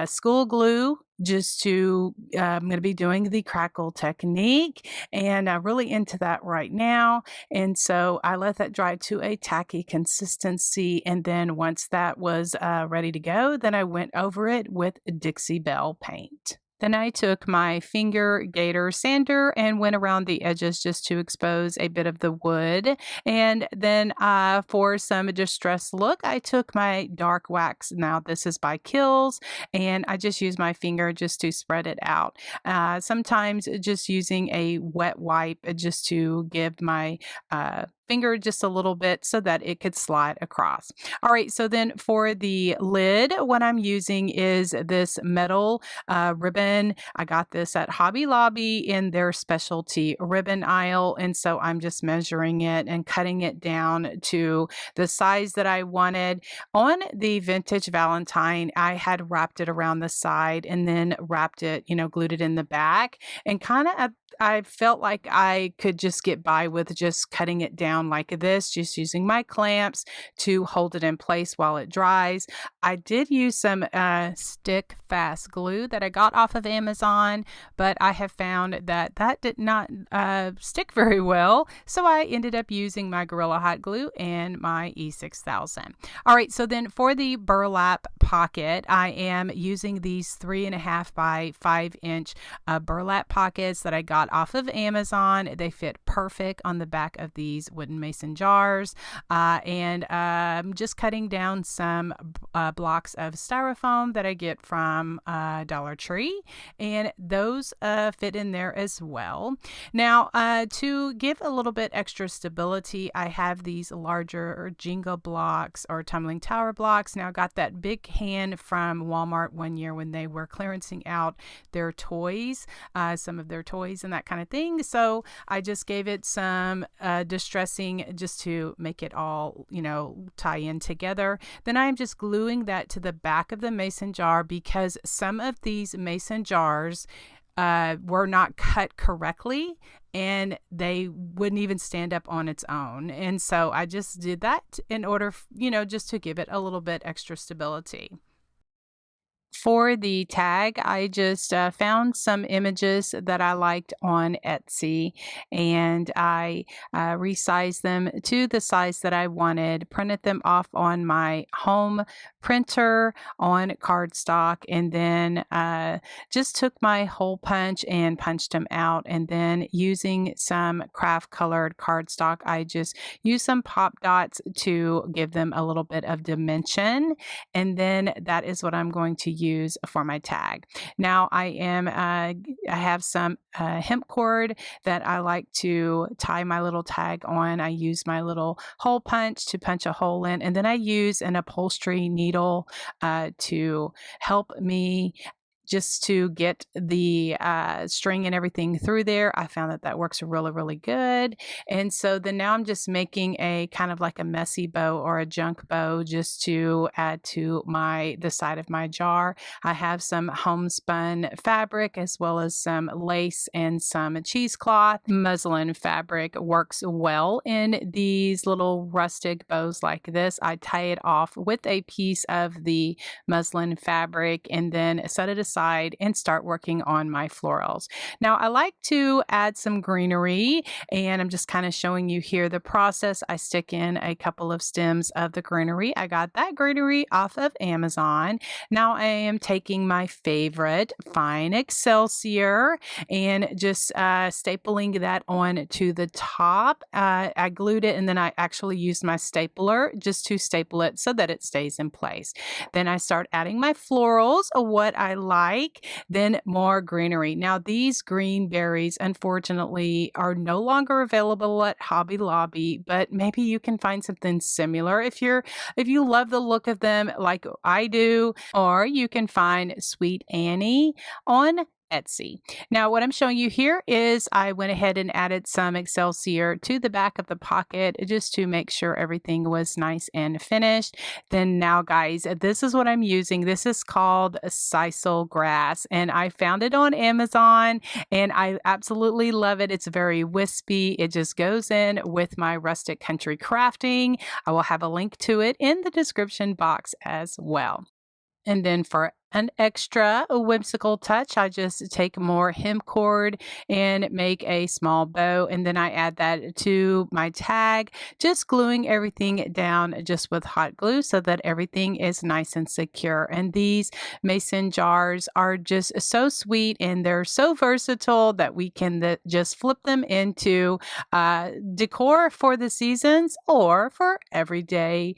school glue just to, I'm going to be doing the Crackle technique and I'm really into that right now. And so I let that dry to a tacky consistency. And then once that was ready to go, then I went over it with Dixie Belle paint. Then I took my finger gator sander and went around the edges just to expose a bit of the wood. And then for some distressed look, I took my dark wax. Now this is by Kills, and I just use my finger just to spread it out. Sometimes just using a wet wipe just to give my finger just a little bit so that it could slide across. All right, so then for the lid, what I'm using is this metal ribbon. I got this at Hobby Lobby in their specialty ribbon aisle. And so I'm just measuring it and cutting it down to the size that I wanted. On the vintage Valentine, I had wrapped it around the side and then wrapped it, glued it in the back and kind of I felt like I could just get by with just cutting it down like this, just using my clamps to hold it in place while it dries. I did use some stick fast glue that I got off of Amazon, but I have found that that did not stick very well. So I ended up using my Gorilla Hot Glue and my E6000. All right, so then for the burlap pocket, I am using these 3.5 by 5-inch burlap pockets that I got off of Amazon. They fit perfect on the back of these wooden mason jars. And just cutting down some blocks of styrofoam that I get from Dollar Tree. And those fit in there as well. Now, to give a little bit extra stability, I have these larger Jenga blocks or tumbling tower blocks. Now, I got that big hand from Walmart one year when they were clearancing out their toys, some of their toys and that kind of thing. So I just gave it some distressing just to make it all, tie in together. Then I'm just gluing that to the back of the mason jar because some of these mason jars were not cut correctly and they wouldn't even stand up on its own. And so I just did that in order, just to give it a little bit extra stability. For the tag, I just found some images that I liked on Etsy, and I resized them to the size that I wanted, printed them off on my home printer on cardstock, and then just took my hole punch and punched them out. And then using some craft colored cardstock, I just used some pop dots to give them a little bit of dimension. And then that is what I'm going to use for my tag. Now I have some hemp cord that I like to tie my little tag on. I use my little hole punch to punch a hole in, and then I use an upholstery needle to help me just to get the string and everything through there. I found that that works really, really good. And so then now I'm just making a kind of like a messy bow or a junk bow just to add to the side of my jar. I have some homespun fabric as well as some lace and some cheesecloth. Muslin fabric works well in these little rustic bows like this. I tie it off with a piece of the muslin fabric and then set it aside and start working on my florals. Now I like to add some greenery, and I'm just kind of showing you here the process. I stick in a couple of stems of the greenery. I got that greenery off of Amazon. Now I am taking my favorite fine Excelsior and just stapling that on to the top. I glued it, and then I actually used my stapler just to staple it so that it stays in place. Then I start adding my florals, what I like, then more greenery. Now these green berries unfortunately are no longer available at Hobby Lobby, but maybe you can find something similar if you love the look of them like I do, or you can find Sweet Annie on Etsy. Now what I'm showing you here is I went ahead and added some Excelsior to the back of the pocket just to make sure everything was nice and finished. Then now guys, this is what I'm using. This is called sisal grass, and I found it on Amazon and I absolutely love it. It's very wispy. It just goes in with my rustic country crafting. I will have a link to it in the description box as well. And then for an extra whimsical touch, I just take more hemp cord and make a small bow, and then I add that to my tag, just gluing everything down just with hot glue so that everything is nice and secure. And these mason jars are just so sweet, and they're so versatile that we can just flip them into decor for the seasons or for everyday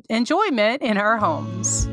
enjoyment in our homes.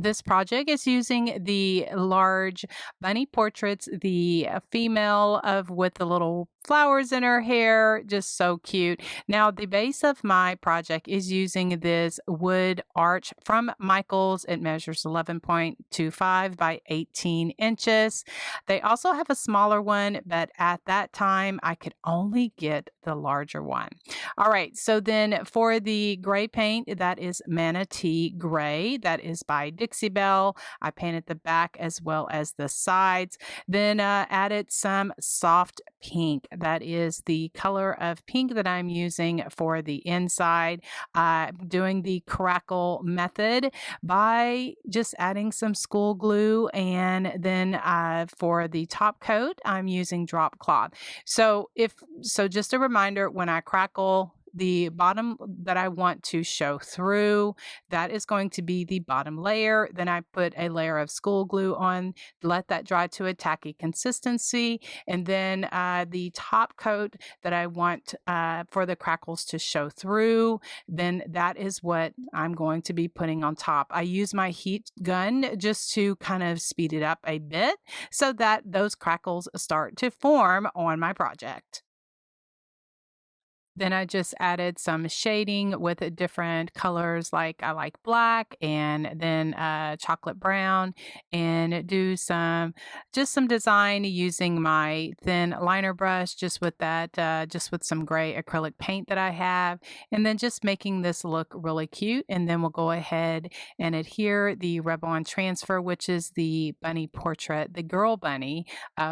This project is using the large bunny portraits, the female of with the little flowers in her hair, just so cute. Now the base of my project is using this wood arch from Michaels. It measures 11.25 by 18 inches. They also have a smaller one, but at that time I could only get the larger one. All right, so then for the gray paint, that is Manatee Gray. That is by Dixie Belle. I painted the back as well as the sides. Then added some soft pink. That is the color of pink that I'm using for the inside. Doing the Crackle method by just adding some school glue, and then for the top coat, I'm using drop cloth. So just a reminder, when I crackle, the bottom that I want to show through, that is going to be the bottom layer. Then I put a layer of school glue on, let that dry to a tacky consistency, and then the top coat that I want for the crackles to show through, then that is what I'm going to be putting on top. I use my heat gun just to kind of speed it up a bit so that those crackles start to form on my project. Then I just added some shading with different colors, like I like black and then chocolate brown, and do some design using my thin liner brush, just with just with some gray acrylic paint that I have, and then just making this look really cute. And then we'll go ahead and adhere the rub-on transfer, which is the bunny portrait, the girl bunny,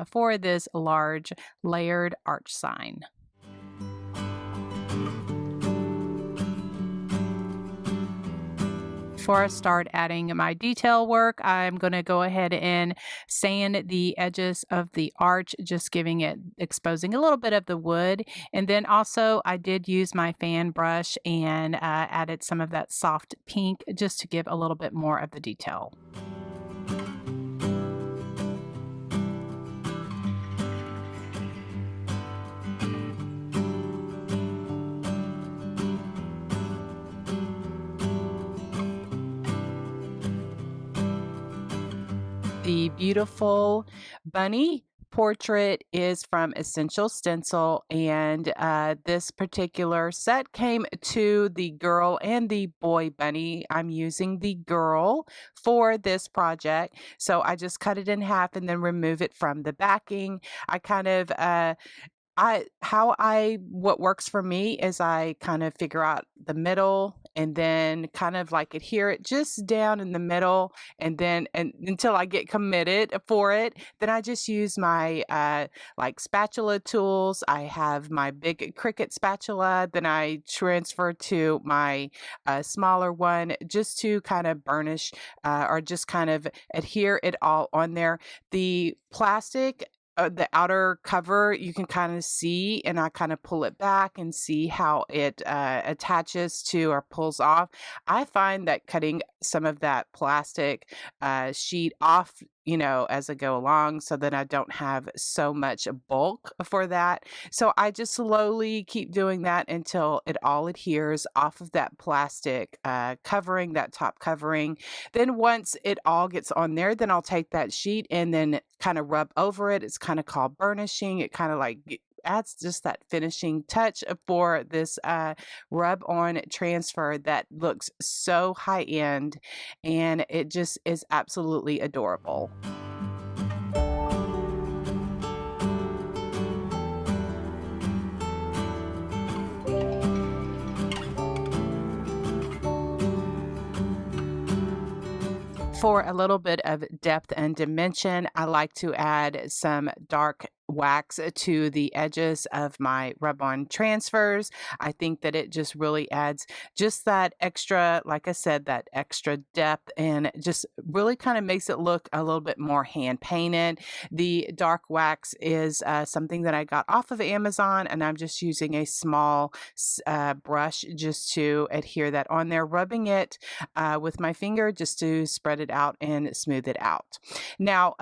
for this large layered arch sign. Before I start adding my detail work, I'm going to go ahead and sand the edges of the arch, just exposing a little bit of the wood. And then also I did use my fan brush and added some of that soft pink just to give a little bit more of the detail. The beautiful bunny portrait is from Essential Stencil, and this particular set came to the girl and the boy bunny. I'm using the girl for this project, so I just cut it in half and then remove it from the backing. I kind of what works for me is I kind of figure out the middle and then kind of like adhere it just down in the middle, and until I get committed for it, then I just use my like spatula tools. I have my big Cricut spatula, then I transfer to my smaller one just to kind of burnish or just kind of adhere it all on there. The plastic, the outer cover, you can kind of see, and I kind of pull it back and see how it attaches to or pulls off. I find that cutting some of that plastic sheet off, as I go along, so that I don't have so much bulk for that. So I just slowly keep doing that until it all adheres off of that plastic covering, that top covering. Then once it all gets on there, then I'll take that sheet and then kind of rub over it. It's kind of called burnishing. It kind of like adds just that finishing touch for this rub on transfer that looks so high end, and it just is absolutely adorable. For a little bit of depth and dimension, I like to add some dark wax to the edges of my rub-on transfers. I think that it just really adds just that extra, like I said, that extra depth, and just really kind of makes it look a little bit more hand painted. The dark wax is something that I got off of Amazon, and I'm just using a small brush just to adhere that on there, rubbing it with my finger just to spread it out and smooth it out. Now,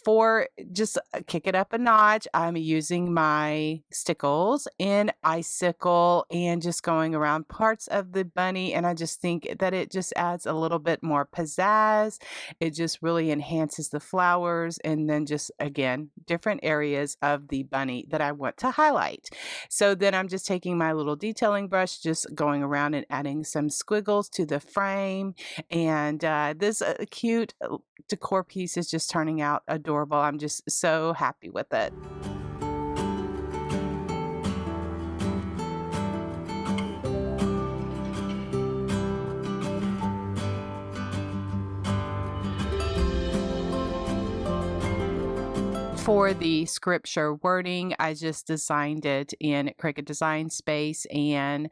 for just kick it up a notch, I'm using my stickles in icicle and just going around parts of the bunny. And I just think that it just adds a little bit more pizzazz. It just really enhances the flowers, and then just again, different areas of the bunny that I want to highlight. So then I'm just taking my little detailing brush, just going around and adding some squiggles to the frame. And this cute decor piece is just turning out adorable. I'm just so happy with it. For the scripture wording, I just designed it in Cricut Design Space and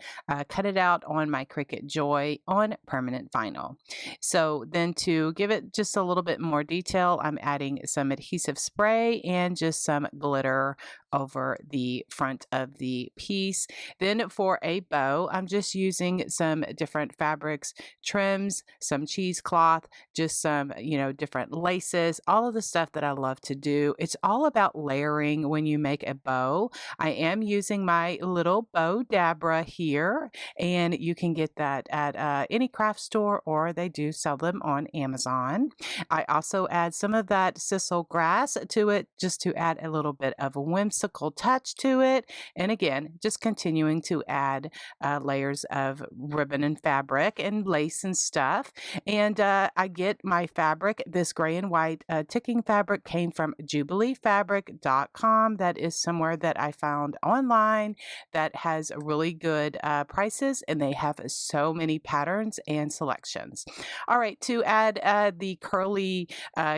cut it out on my Cricut Joy on permanent vinyl. So then to give it just a little bit more detail, I'm adding some adhesive spray and just some glitter over the front of the piece. Then for a bow, I'm just using some different fabrics, trims, some cheesecloth, just some, different laces, all of the stuff that I love to do. It's all about layering when you make a bow. I am using my little bow dabra here, and you can get that at any craft store, or they do sell them on Amazon. I also add some of that sisal grass to it just to add a little bit of a whimsical touch to it. And again, just continuing to add layers of ribbon and fabric and lace and stuff. And I get my fabric, this gray and white ticking fabric came from jubileefabric.com. That is somewhere that I found online that has really good prices, and they have so many patterns and selections. All right, to add the curly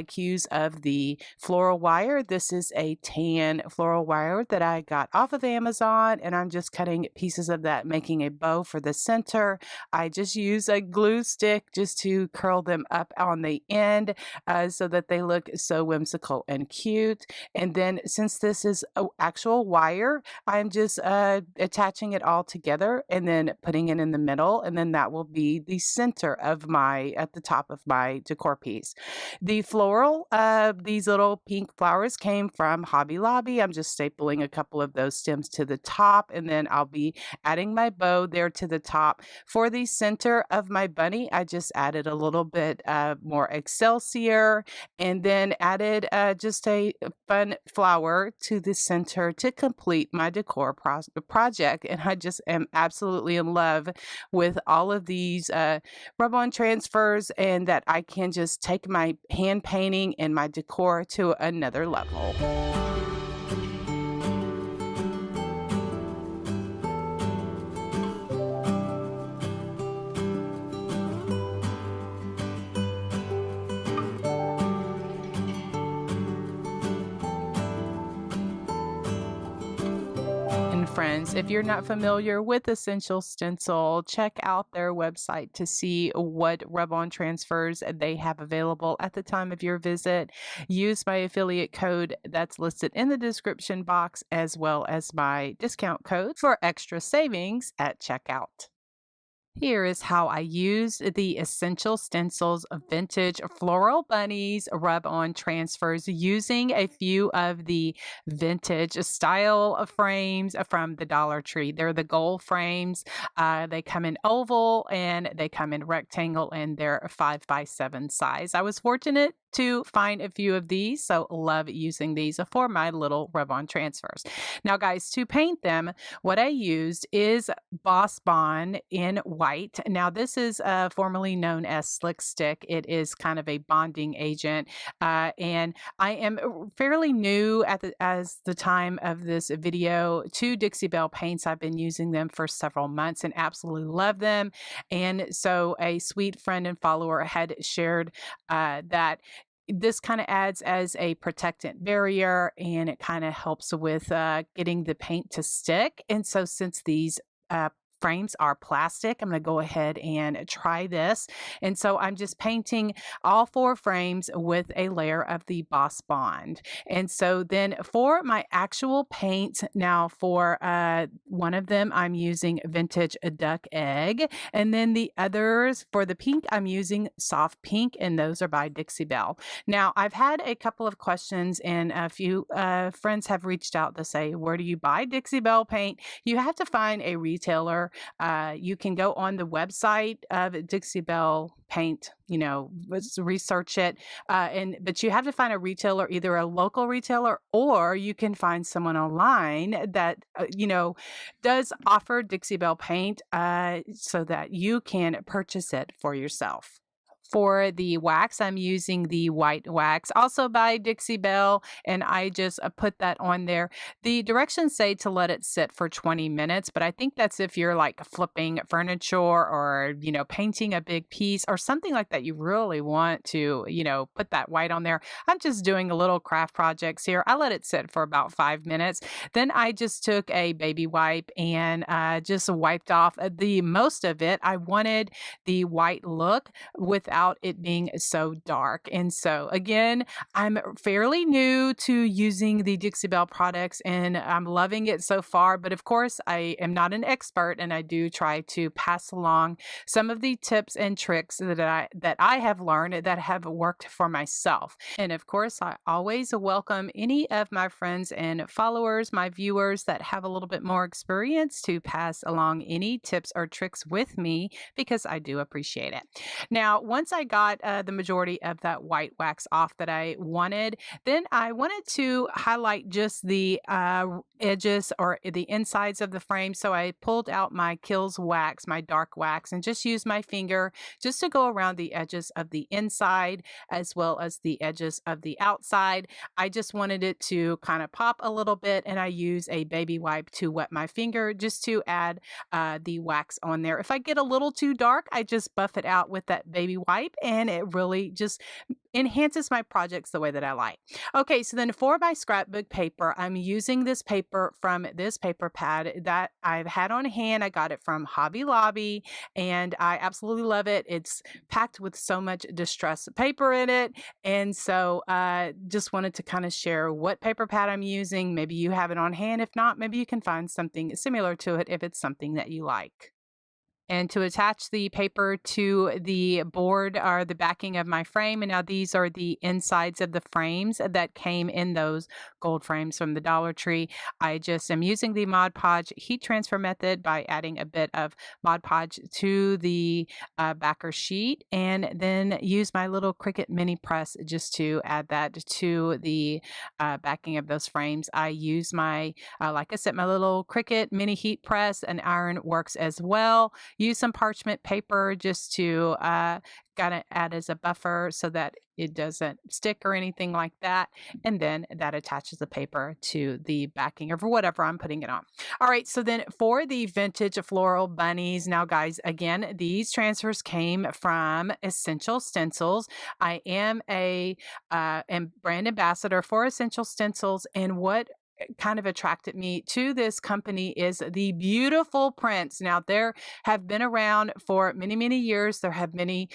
cues of the floral wire, this is a tan floral wire that I got off of Amazon, and I'm just cutting pieces of that, making a bow for the center. I just use a glue stick just to curl them up on the end so that they look so whimsical and cute. And then since this is actual wire, I'm just attaching it all together and then putting it in the middle, and then that will be the center of at the top of my decor piece. The floral, these little pink flowers came from Hobby Lobby. I'm just stapling a couple of those stems to the top, and then I'll be adding my bow there to the top. For the center of my bunny, I just added a little bit more excelsior, and then added just a fun flower to the center to complete my decor project. And I just am absolutely in love with all of these rub-on transfers, and that I can just take my hand painting and my decor to another level. Friends, if you're not familiar with Essential Stencil, check out their website to see what rub-on transfers they have available at the time of your visit. Use my affiliate code that's listed in the description box, as well as my discount code for extra savings at checkout. Here is how I used the Essential Stencils Vintage Floral Bunnies rub-on transfers using a few of the vintage style frames from the Dollar Tree. They're the gold frames. They come in oval and they come in rectangle, and they're a 5x7 size. I was fortunate to find a few of these, so love using these for my little rub-on transfers. Now guys, to paint them, what I used is Boss Bond in white. Now this is formerly known as Slick Stick. It is kind of a bonding agent, and I am fairly new as the time of this video to Dixie Belle paints. I've been using them for several months and absolutely love them. And so a sweet friend and follower had shared that this kind of adds as a protectant barrier, and it kind of helps with getting the paint to stick. And so since these frames are plastic, I'm going to go ahead and try this. And so I'm just painting all 4 frames with a layer of the Boss Bond. And so then for my actual paint, now for one of them, I'm using Vintage Duck Egg. And then the others, for the pink, I'm using Soft Pink, and those are by Dixie Belle. Now, I've had a couple of questions, and a few friends have reached out to say, where do you buy Dixie Belle paint? You have to find a retailer. You can go on the website of Dixie Belle paint, research it, but you have to find a retailer, either a local retailer, or you can find someone online that does offer Dixie Belle paint, so that you can purchase it for yourself. For the wax, I'm using the white wax, also by Dixie Belle, and I just put that on there. The directions say to let it sit for 20 minutes, but I think that's if you're like flipping furniture or, painting a big piece or something like that. You really want to, put that white on there. I'm just doing a little craft projects here. I let it sit for about 5 minutes. Then I just took a baby wipe and just wiped off the most of it. I wanted the white look without without it being so dark. And so again, I'm fairly new to using the Dixie Belle products and I'm loving it so far. But of course, I am not an expert and I do try to pass along some of the tips and tricks that I have learned that have worked for myself. And of course, I always welcome any of my friends and followers, my viewers that have a little bit more experience to pass along any tips or tricks with me because I do appreciate it. Now, once I got the majority of that white wax off that I wanted, then I wanted to highlight just the edges or the insides of the frame. So I pulled out my Kills wax, my dark wax, and just used my finger just to go around the edges of the inside as well as the edges of the outside. I just wanted it to kind of pop a little bit, and I use a baby wipe to wet my finger just to add the wax on there. If I get a little too dark, I just buff it out with that baby wipe, and it really just enhances my projects the way that I like. Okay, so then for my scrapbook paper, I'm using this paper from this paper pad that I've had on hand. I got it from Hobby Lobby and I absolutely love it. It's packed with so much distress paper in it. And so just wanted to kind of share what paper pad I'm using. Maybe you have it on hand. If not, maybe you can find something similar to it if it's something that you like. And to attach the paper to the board or the backing of my frame. And now these are the insides of the frames that came in those gold frames from the Dollar Tree. I just am using the Mod Podge heat transfer method by adding a bit of Mod Podge to the backer sheet and then use my little Cricut mini press just to add that to the backing of those frames. I use my, like I said, my little Cricut mini heat press, and iron works as well. Use some parchment paper just to kind of add as a buffer so that it doesn't stick or anything like that. And then that attaches the paper to the backing of whatever I'm putting it on. All right, so then for the vintage floral bunnies, now guys, again, these transfers came from Essential Stencils. I am a brand ambassador for Essential Stencils, and what kind of attracted me to this company is the beautiful prints. Now, there have been around for many, many years. There have been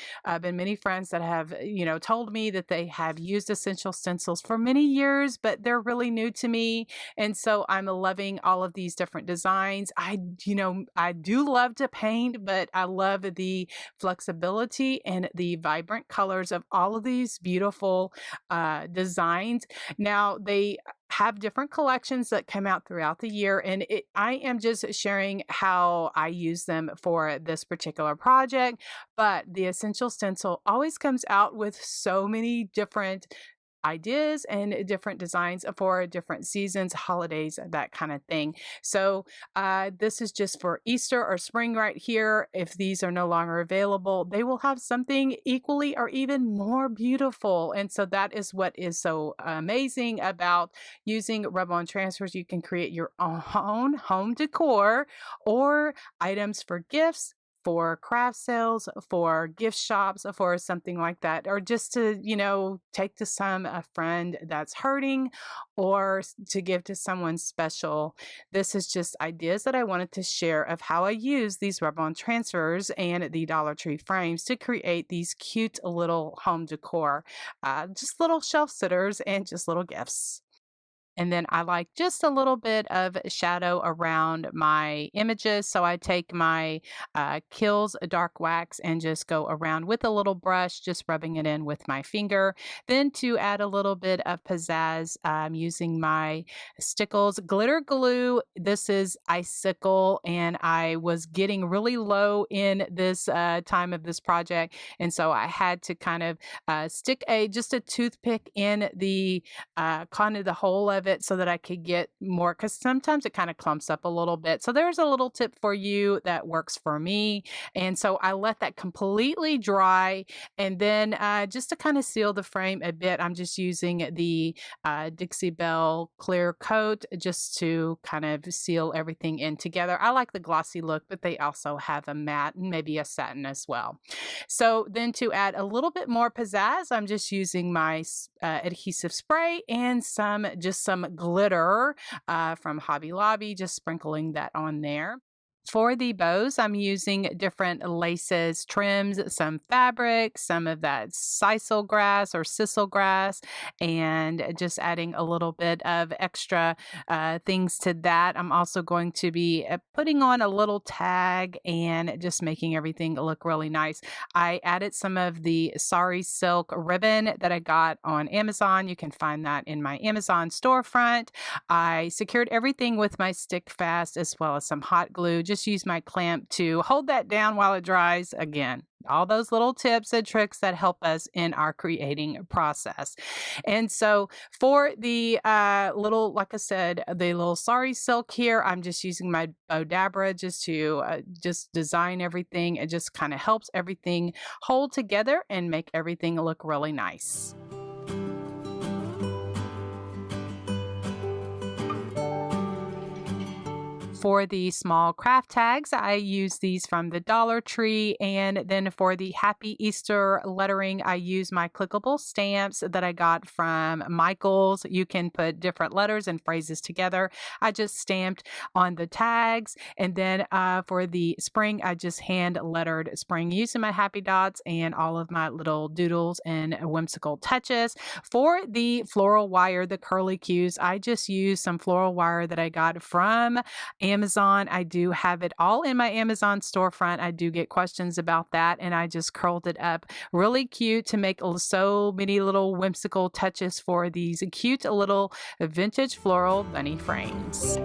many friends that have, told me that they have used Essential Stencils for many years, but they're really new to me. And so I'm loving all of these different designs. I do love to paint, but I love the flexibility and the vibrant colors of all of these beautiful designs. Now, they have different collections that come out throughout the year, and I am just sharing how I use them for this particular project. But the Essential Stencil always comes out with so many different ideas and different designs for different seasons, holidays, that kind of thing. So this is just for Easter or spring right here. If these are no longer available, they will have something equally or even more beautiful. And so that is what is so amazing about using rub-on transfers. You can create your own home decor or items for gifts, for craft sales, for gift shops, for something like that, or just to, take to a friend that's hurting or to give to someone special. This is just ideas that I wanted to share of how I use these rub-on transfers and the Dollar Tree frames to create these cute little home decor, just little shelf sitters and just little gifts. And then I like just a little bit of shadow around my images. So I take my Kills dark wax and just go around with a little brush, just rubbing it in with my finger. Then to add a little bit of pizzazz, I'm using my Stickles glitter glue. This is Icicle, and I was getting really low in this time of this project. And so I had to kind of stick just a toothpick in the kind of the hole of it so that I could get more, because sometimes it kind of clumps up a little bit. So there's a little tip for you that works for me. And so I let that completely dry. And then just to kind of seal the frame a bit, I'm just using the Dixie Belle clear coat just to kind of seal everything in together. I like the glossy look, but they also have a matte and maybe a satin as well. So then to add a little bit more pizzazz, I'm just using my adhesive spray and some glitter from Hobby Lobby, just sprinkling that on there. For the bows, I'm using different laces, trims, some fabric, some of that sisal grass or sisal grass, and just adding a little bit of extra things to that. I'm also going to be putting on a little tag and just making everything look really nice. I added some of the sari silk ribbon that I got on Amazon. You can find that in my Amazon storefront. I secured everything with my stick fast as well as some hot glue. Just use my clamp to hold that down while it dries. Again, all those little tips and tricks that help us in our creating process. And so for the little, like I said, the little sari silk here, I'm just using my Bodabra just to just design everything. It just kind of helps everything hold together and make everything look really nice. For the small craft tags, I use these from the Dollar Tree. And then for the Happy Easter lettering, I use my clickable stamps that I got from Michael's. You can put different letters and phrases together. I just stamped on the tags. And then for the spring, I just hand lettered spring using my Happy Dots and all of my little doodles and whimsical touches. For the floral wire, the curly cues, I just use some floral wire that I got from Amazon. I do have it all in my Amazon storefront. I do get questions about that, and I just curled it up really cute to make so many little whimsical touches for these cute little vintage floral bunny frames.